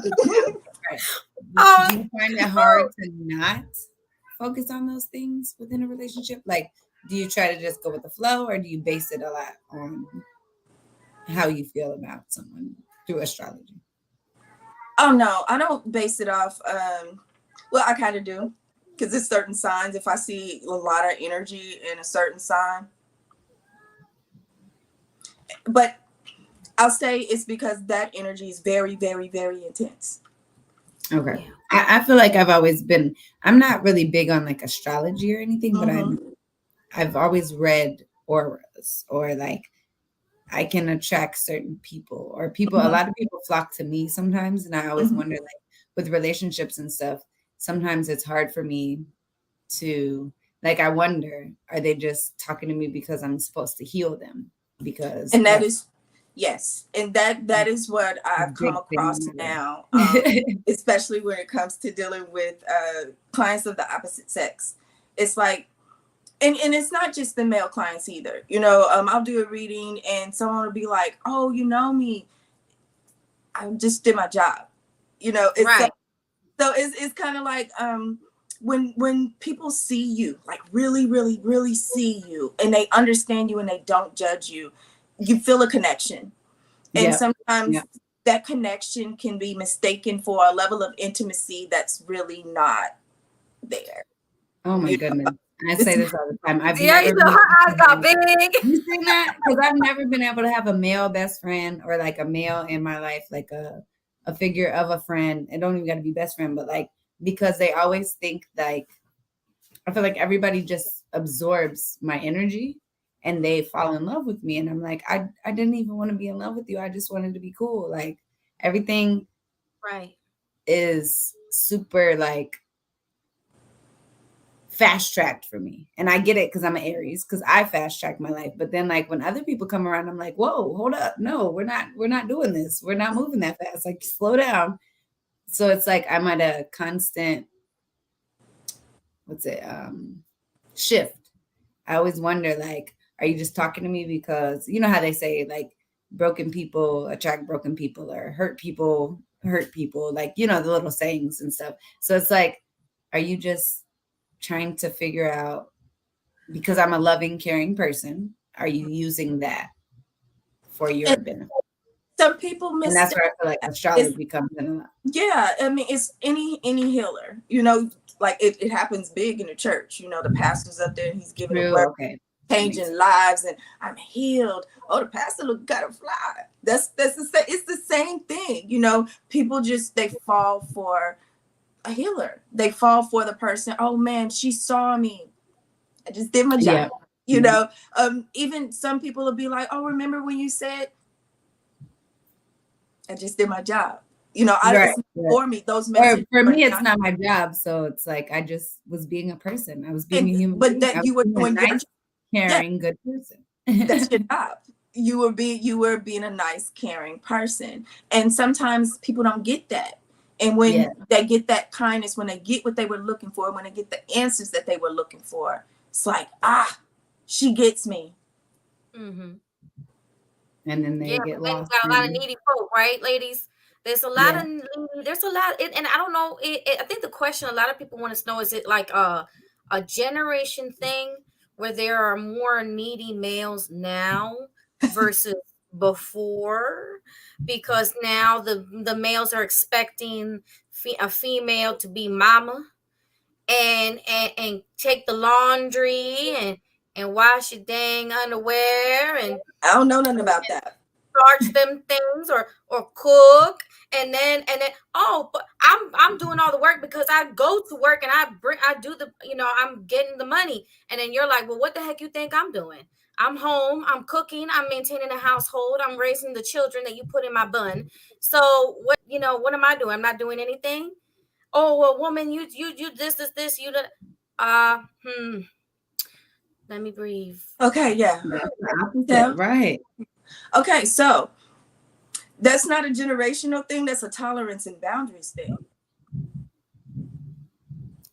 Do you find it hard to not focus on those things within a relationship? Like, do you try to just go with the flow, or do you base it a lot on how you feel about someone through astrology? Oh, no, I don't base it off. Well, I kind of do, because it's certain signs. If I see a lot of energy in a certain sign, but I'll say it's because that energy is very, very, very intense. Okay. I feel like I'm not really big on like astrology or anything, but I've always read auras, or like I can attract certain people, or people, a lot of people flock to me sometimes. And I always wonder, like with relationships and stuff, sometimes it's hard for me to, like, I wonder, are they just talking to me because I'm supposed to heal them? Because and that is yes, and that is what I've come across now, especially when it comes to dealing with clients of the opposite sex. It's like, and it's not just the male clients either. You know, I'll do a reading and someone will be like, "Oh, you know me, I just did my job." You know, it's right. So it's kind of like when people see you, like really, really, really see you, and they understand you and they don't judge you, you feel a connection. And sometimes that connection can be mistaken for a level of intimacy that's really not there. Oh my goodness. I say this all the time. Her eyes got big. You seen that? Because I've never been able to have a male best friend, or like a male in my life, like a figure of a friend. It don't even got to be best friend, but like, because they always think like, I feel like everybody just absorbs my energy and they fall in love with me. And I'm like, I didn't even want to be in love with you. I just wanted to be cool. Like everything is super like fast tracked for me. And I get it because I'm an Aries, because I fast track my life. But then like when other people come around, I'm like, whoa, hold up. No, we're not doing this. We're not moving that fast. Like slow down. So it's like I'm at a constant, shift. I always wonder, like, are you just talking to me because, you know how they say like broken people attract broken people, or hurt people hurt people, like, you know, the little sayings and stuff. So it's like, are you just trying to figure out, because I'm a loving, caring person, are you using that for your benefit? Some people miss, and that's where I feel like astrology comes in a lot. Yeah, I mean, it's any healer, you know, like it happens big in the church. You know, the pastor's up there and he's giving a word, changing lives, and I'm healed. Oh, the pastor look got a fly. That's it's the same thing. You know, people just, they fall for a healer. They fall for the person. Oh man, she saw me. I just did my job. You know, even some people will be like, oh, remember when you said, I just did my job. You know, for me, those messages. For me, it's not my job. So it's like, I just was being a person. I was being a human being. That you were doing nice, caring, good person. That's your job. You were being a nice, caring person. And sometimes people don't get that. And when they get that kindness, when they get what they were looking for, when they get the answers that they were looking for, it's like, she gets me. Mm-hmm. And then they get we lost. got a lot of needy folk, right, ladies? There's a lot of there's a lot, and I don't know. I think the question a lot of people want to know, is it like a generation thing where there are more needy males now versus before? Because now the males are expecting a female to be mama and take the laundry and wash your dang underwear, and I don't know nothing about that. Starch them things or cook, and then oh, but I'm doing all the work because I go to work and I do the, I'm getting the money, and then you're like, well, what the heck you think I'm doing? I'm home, I'm cooking, I'm maintaining a household, I'm raising the children that you put in my bun. So what am I doing? I'm not doing anything. Oh, well, woman, you this you let me breathe. Okay, yeah. Right. Okay, so that's not a generational thing, that's a tolerance and boundaries thing.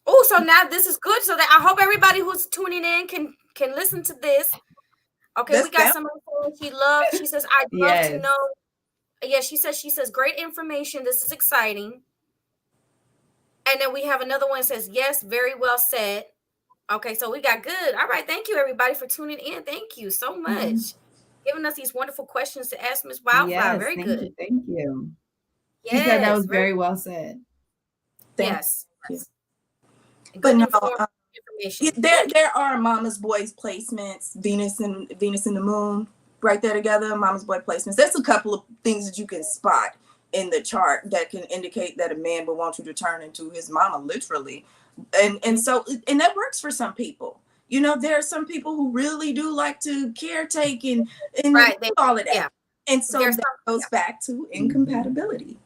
Oh, so now this is good. So that I hope everybody who's tuning in can listen to this. Okay, we got somebody saying she says, I'd love to know. Yeah, she says, great information. This is exciting. And then we have another one that says, yes, very well said. Okay, so we got good. All right, thank you everybody for tuning in. Thank you so much. Giving us these wonderful questions to ask Miss Wildflower. Yes, very good. Thank you. Yes, she said that was very well said. Yes. But no, there are Mama's Boys placements, Venus and the Moon, right there together. Mama's Boy placements. There's a couple of things that you can spot in the chart that can indicate that a man will want you to turn into his mama, literally, and so that works for some people. There are some people who really do like to caretake and all of that. Yeah. And so that goes back to incompatibility.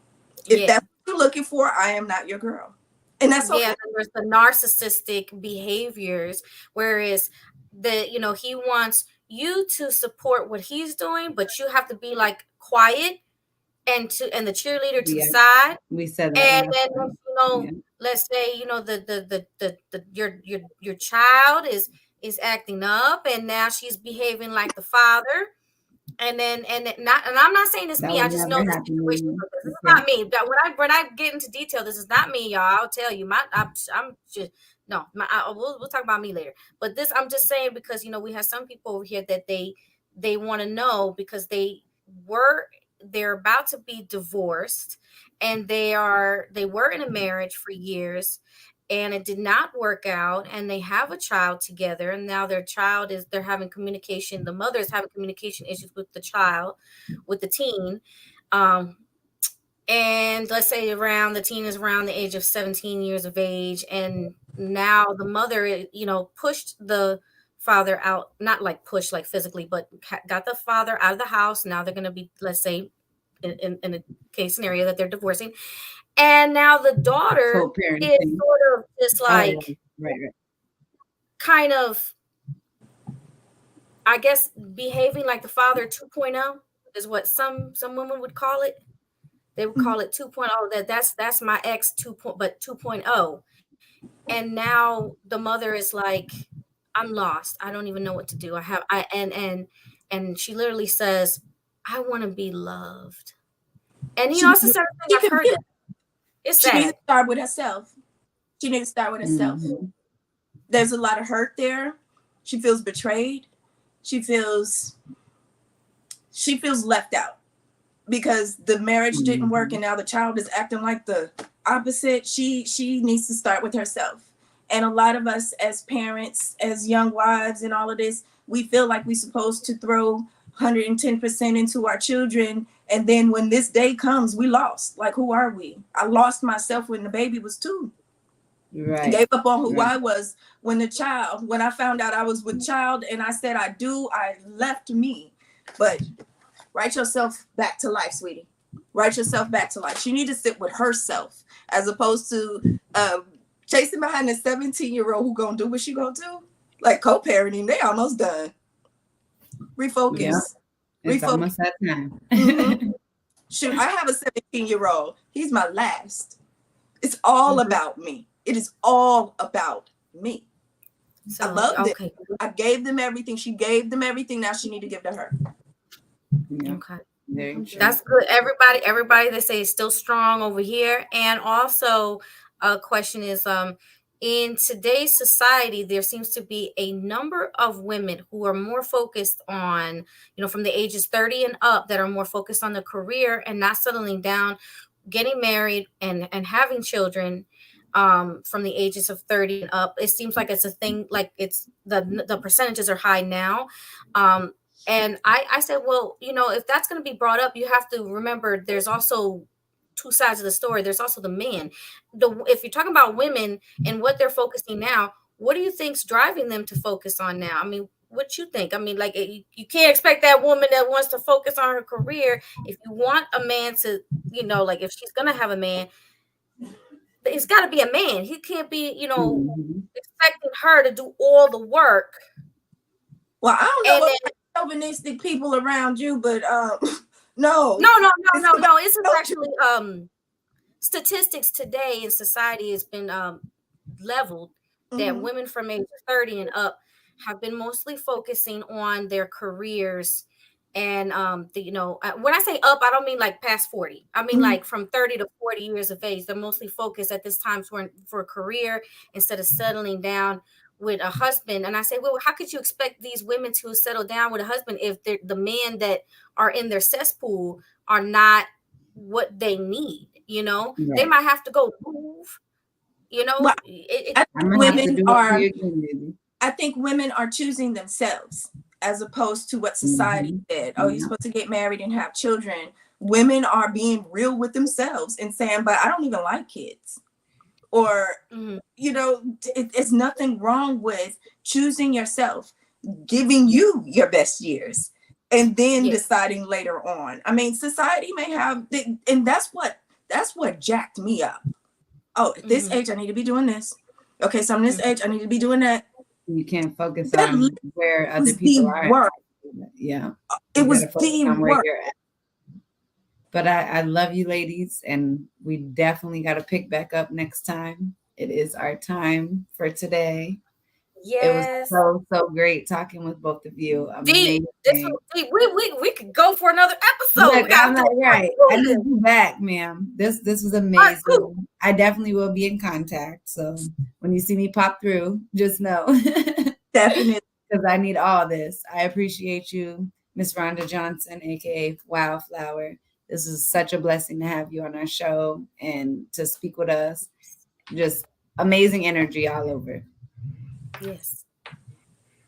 If that's what you're looking for, I am not your girl. And that's okay. Yeah, there's the narcissistic behaviors, whereas he wants you to support what he's doing, but you have to be like quiet and the cheerleader to the side. We said that. And then let's say your child is acting up, and now she's behaving like the father. And I'm not saying it's me. I just know this situation. This is not me. But when I get into detail, this is not me, y'all. I'll tell you. I'm just no. We'll talk about me later. But this, I'm just saying because we have some people over here that they want to know because they're about to be divorced, and they were in a marriage for years, and it did not work out, and they have a child together, and now they're having communication. The mother is having communication issues with the child, with the teen. And let's say the teen is around the age of 17 years of age. And now the mother, pushed the father out, not like push, like physically, but got the father out of the house. Now they're going to be, let's say in a case scenario that they're divorcing. And now the daughter is sort of just like, kind of, I guess, behaving like the father 2.0 is what some women would call it. They would call it 2.0. That's my ex 2.0. And now the mother is like, I'm lost. I don't even know what to do. And she literally says, I want to be loved. And he also said, I've heard that. It's sad. She needs to start with herself. Mm-hmm. There's a lot of hurt there. She feels betrayed. She feels left out because the marriage didn't work, and now the child is acting like the opposite. She needs to start with herself. And a lot of us as parents, as young wives and all of this, we feel like we're supposed to throw 110% into our children. And then when this day comes, we lost. Like, who are we? I lost myself when the baby was 2. Right. I gave up on who I was when I found out I was with child, and I said, I left me. But write yourself back to life, sweetie. Write yourself back to life. She need to sit with herself as opposed to chasing behind a 17-year-old who gonna do what she gonna do. Like co-parenting, they almost done. Refocus. Yeah. It's almost that time. Mm-hmm. Shoot, I have a 17-year-old. He's my last. It's all about me. It is all about me. So I loved okay. it. I gave them everything. She gave them everything. Now she need to give to her. Okay. Very true. That's good. Everybody they say is still strong over here. And also a question is in today's society, there seems to be a number of women who are more focused on, from the ages 30 and up, that are more focused on their career and not settling down, getting married and having children from the ages of 30 and up. It seems like it's a thing, like it's the percentages are high now. And I said, well, if that's going to be brought up, you have to remember there's also two sides of the story. There's also the man. If you're talking about women and what they're focusing now, what do you think's driving them to focus on now? I mean, what you think? I mean, like you can't expect that woman that wants to focus on her career. If you want a man to, like if she's going to have a man, it's got to be a man. He can't be, expecting her to do all the work. Well, I don't know what chauvinistic people around you, but no. It's actually statistics today in society has been leveled that women from age 30 and up have been mostly focusing on their careers. And when I say up, I don't mean like past 40. I mean like from 30 to 40 years of age. They're mostly focused at this time for a career instead of settling down with a husband. And I say, well, how could you expect these women to settle down with a husband if the men that are in their cesspool are not what they need? They might have to go move. I think women are choosing themselves as opposed to what society said. Oh, you're supposed to get married and have children. Women are being real with themselves and saying, but I don't even like kids. Or, it's nothing wrong with choosing yourself, giving you your best years, and then deciding later on. I mean, society may have, and that's what jacked me up. Oh, at this age, I need to be doing this. Okay, so I'm this age, I need to be doing that. You can't focus on where other people are. Work. Yeah. It was the work. But I love you ladies, and we definitely got to pick back up next time. It is our time for today. Yes. It was so great talking with both of you. We could go for another episode. Look, I'm not right. I need you back, ma'am. This was amazing. I definitely will be in contact. So when you see me pop through, just know. Definitely. Because I need all this. I appreciate you, Miss Rhonda Johnson, aka Wildflower. This is such a blessing to have you on our show and to speak with us. Just amazing energy all over. Yes.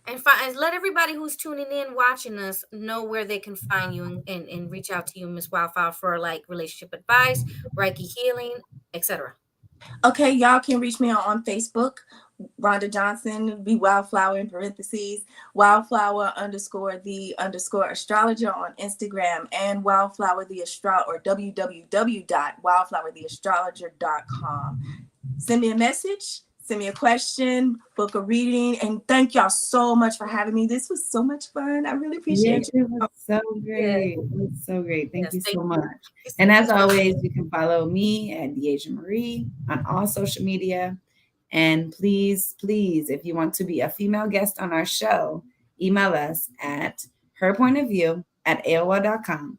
And let everybody who's tuning in, watching us, know where they can find you and reach out to you, Miss Wildflower, for like relationship advice, Reiki healing, etc. Okay, y'all can reach me on Facebook, Rhonda Johnson, be Wildflower in parentheses, Wildflower _ astrologer on Instagram, and Wildflower the Astrologer, or www.wildflowertheastrologer.com. Send me a message. Send me a question, book a reading, and thank y'all so much for having me. This was so much fun. I really appreciate you. It was so great. It was so great. Thank you so much. And as always, you can follow me at Deja Marie on all social media. And please, if you want to be a female guest on our show, email us at herpointofview@aol.com.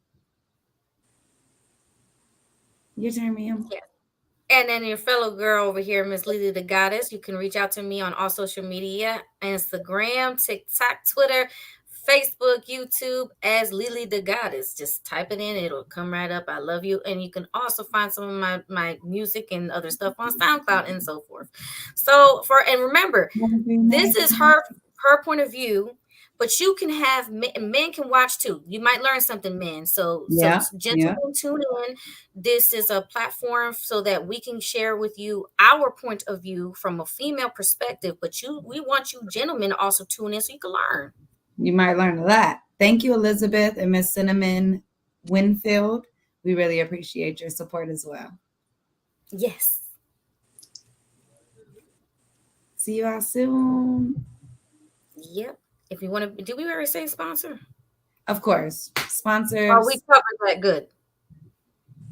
Your turn, ma'am. Yeah. And then your fellow girl over here, Miss Lily the Goddess, you can reach out to me on all social media, Instagram, TikTok, Twitter, Facebook, YouTube as Lily the Goddess. Just type it in. It'll come right up. I love you. And you can also find some of my music and other stuff on SoundCloud and so forth. So remember, this is her point of view. But you can have men can watch too. You might learn something, men. So gentlemen, tune in. This is a platform so that we can share with you our point of view from a female perspective. But we want you gentlemen to also tune in so you can learn. You might learn a lot. Thank you, Elizabeth and Miss Cinnamon Winfield. We really appreciate your support as well. Yes. See you all soon. Yep. If you want to, did we ever say sponsor? Of course. Sponsors. Oh, we covered that good.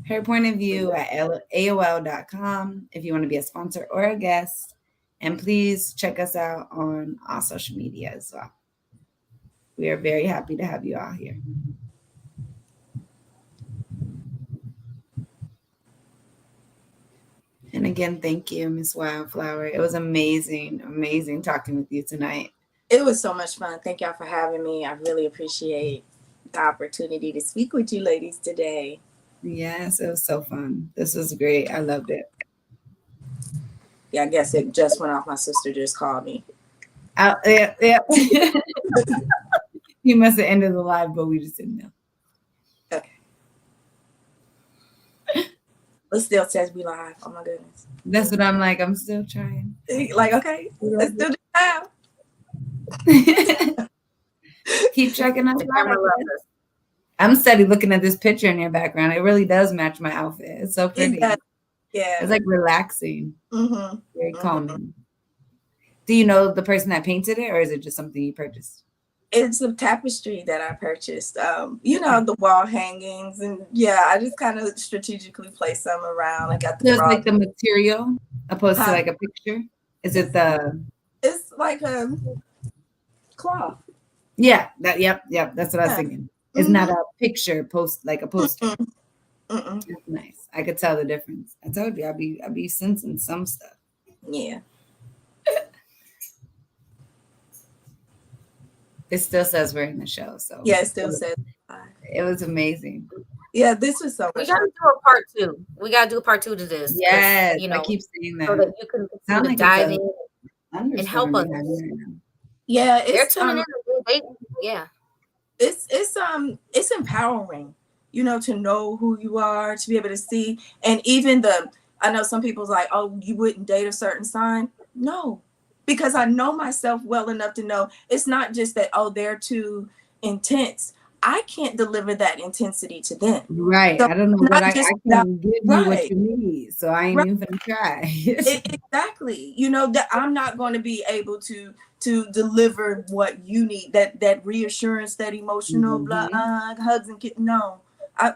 Her point of view at AOL.com. If you want to be a sponsor or a guest, And please check us out on all social media as well. We are very happy to have you all here. And again, thank you, Miss Wildflower. It was amazing, amazing talking with you tonight. It was so much fun. Thank y'all for having me. I really appreciate the opportunity to speak with you ladies today. Yes, it was so fun. This was great. I loved it. Yeah, I guess it just went off. My sister just called me. Yeah. You must have ended the live, but we just didn't know. Okay. Let's still says we live. Oh my goodness. That's what I'm like. I'm still trying. Like, okay, let's do this now. Keep checking us out. I'm steady looking at this picture in your background. It really does match my outfit. It's so pretty. Yeah. It's like relaxing. Mm-hmm. Very calming. Do you know the person that painted it, or is it just something you purchased? It's a tapestry that I purchased. The wall hangings, and I just kind of strategically placed some around. I got the like the material opposed to like a picture. Is it the? It's like a cloth. Yeah. Yep. That's what I was thinking. It's not a picture like a poster. Mm-mm. That's nice. I could tell the difference. I told you I'd be sensing some stuff. Yeah. It still says we're in the show, so yeah, it still says. It was amazing. Yeah, this was so much. We gotta do a part 2. We gotta do a part 2 to this. Yes, I keep saying that. So that you can continue to dive in and help us. Yeah, They're tuning in. It's empowering, to know who you are, to be able to see, and even I know some people's like, oh, you wouldn't date a certain sign. No, because I know myself well enough to know it's not just that, oh, they're too intense. I can't deliver that intensity to them. Right. So I don't know what I can give you what you need. So I ain't even gonna try. Exactly. That I'm not going to be able to deliver what you need, that reassurance, that emotional hugs and no. I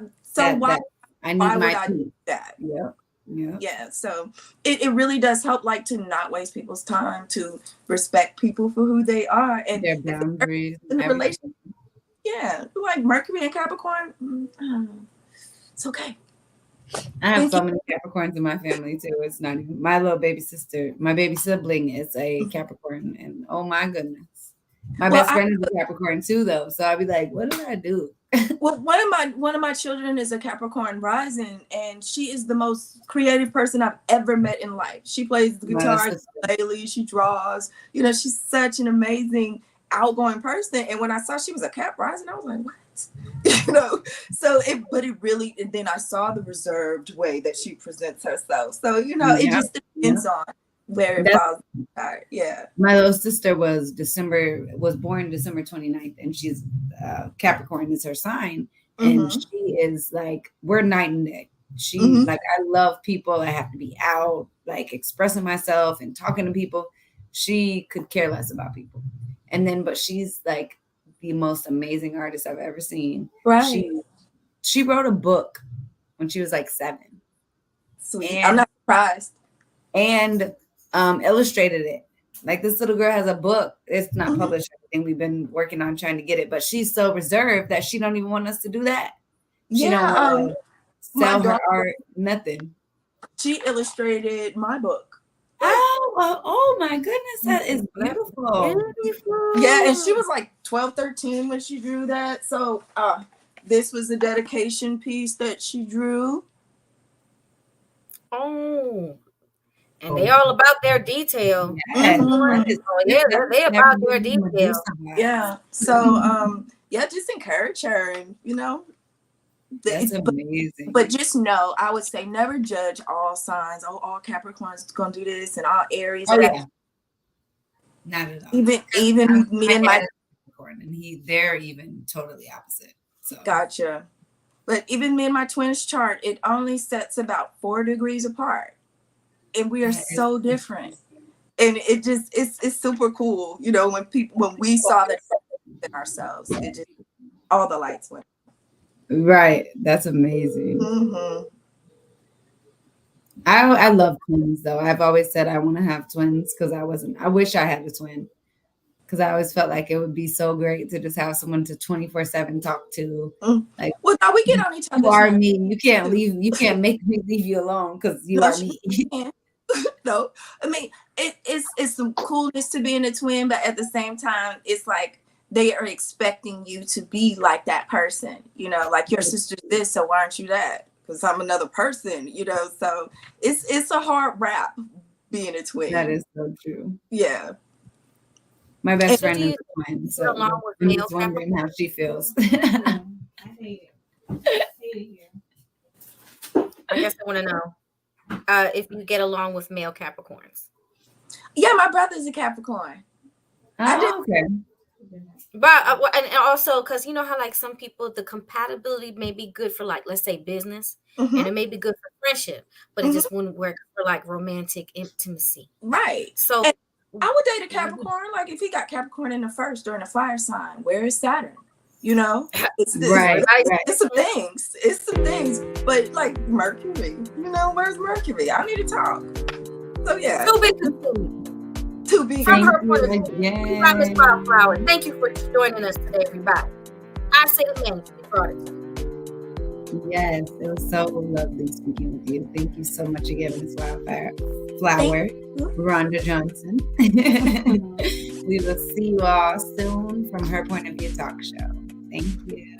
need my do that? Yeah. Yeah. So it really does help, like, to not waste people's time, to respect people for who they are and their boundaries in the relationship. Yeah, like Mercury and Capricorn. It's okay. I have so many Capricorns in my family too. It's not even my little baby sister. My baby sibling is a Capricorn, and oh my goodness, my best friend is a Capricorn too, though. So I'd be like, what did I do? Well, one of my children is a Capricorn rising, and she is the most creative person I've ever met in life. She plays the guitar daily. She draws. She's such an amazing, outgoing person. And when I saw she was a Cap rising, I was like, what? But it really, and then I saw the reserved way that she presents herself. So, it just depends on where it falls. Yeah. My little sister was born December 29th, and she's Capricorn is her sign. And she is like, we're night and day. She like, I love people. I have to be out, like, expressing myself and talking to people. She could care less about people. But she's like the most amazing artist I've ever seen. Right. She wrote a book when she was like 7. Sweet. I'm not surprised. And illustrated it. Like, this little girl has a book. It's not published, and we've been working on trying to get it, but she's so reserved that she don't even want us to do that. She don't want to sell her art, nothing. She illustrated my book. Oh my goodness, that is beautiful. Yeah, and she was like 12, 13 when she drew that. So this was a dedication piece that she drew. Oh, and they all about their detail. Yes. They about their detail. Yeah. So just encourage her, and that's amazing. But just know, I would say never judge all signs. Oh, all Capricorns gonna do this, and all Aries. Oh yeah. Not at all. Even me and my Capricorn, and they're even totally opposite. So gotcha. But even me and my twins chart, it only sets about 4 degrees apart, and we are so different. And it just it's super cool, when we saw that in ourselves, it just all the lights went. Right. That's amazing. I love twins though. I've always said I want to have twins because I wish I had a twin. Because I always felt like it would be so great to just have someone to 24/7 talk to. Like, well, now we get on each other's you are nerves. me. You can't leave. You can't make me leave you alone because you are me. No, I mean it's some coolness to being a twin, but at the same time, it's like they are expecting you to be like that person. You know, like your sister's this, so why aren't you that? Because I'm another person. You know, so it's a hard rap being a twin. That is so true. Yeah. My best friend is a twin, so I'm just wondering how she feels. I guess I want to know if you get along with male Capricorns. Yeah, my brother's a Capricorn. Okay. But and also because you know how like some people the compatibility may be good for like let's say business and it may be good for friendship, but it just wouldn't work for like romantic intimacy. Right. So and I would date a Capricorn. Like if he got Capricorn in the first or in a fire sign, where is Saturn? You know, it's some things. It's some things. But like Mercury, you know, where's Mercury? I need to talk. So yeah. To be from her point of view. Miss Wildflower. Thank you for joining us today, everybody. I say the management artist. Yes, it was so lovely speaking with you. Thank you so much again, Miss Wildflower, Rhonda Johnson. We will see you all soon from Her Point of View talk show. Thank you.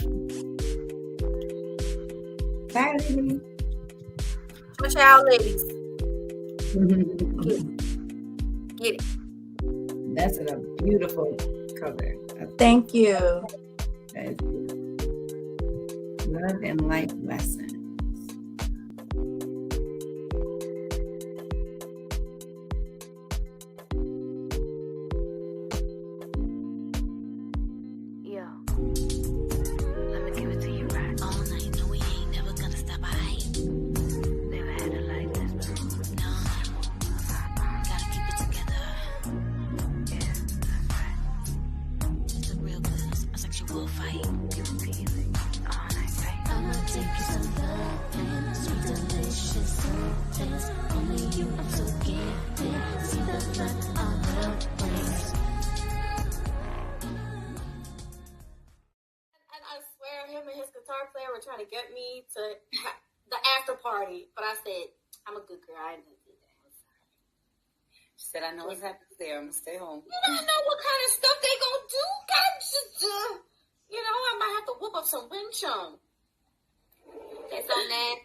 Bye, ladies. Watch out, ladies. Get it. That's a beautiful cover. Thank you. That is beautiful. Love and life lessons. Yo, let me give it to you right. All night, no, we ain't never gonna stop. I ain't never had it like this before. No, gotta keep it together. Yeah, that's right. It's a real good, a sexual fight. Give it to you all night, right? I'ma take you some love and sweet delicious taste. Only you, I'm so gifted. See the light on the waves. And I swear, him and his guitar player were trying to get me to the after party, but I said, I'm a good girl. I ain't gonna do that. I'm sorry. She said, I know what's happening there. I'm gonna stay home. You don't know what kind of stuff they gonna do. You know, I might have to whoop up some wind chum. That's on that.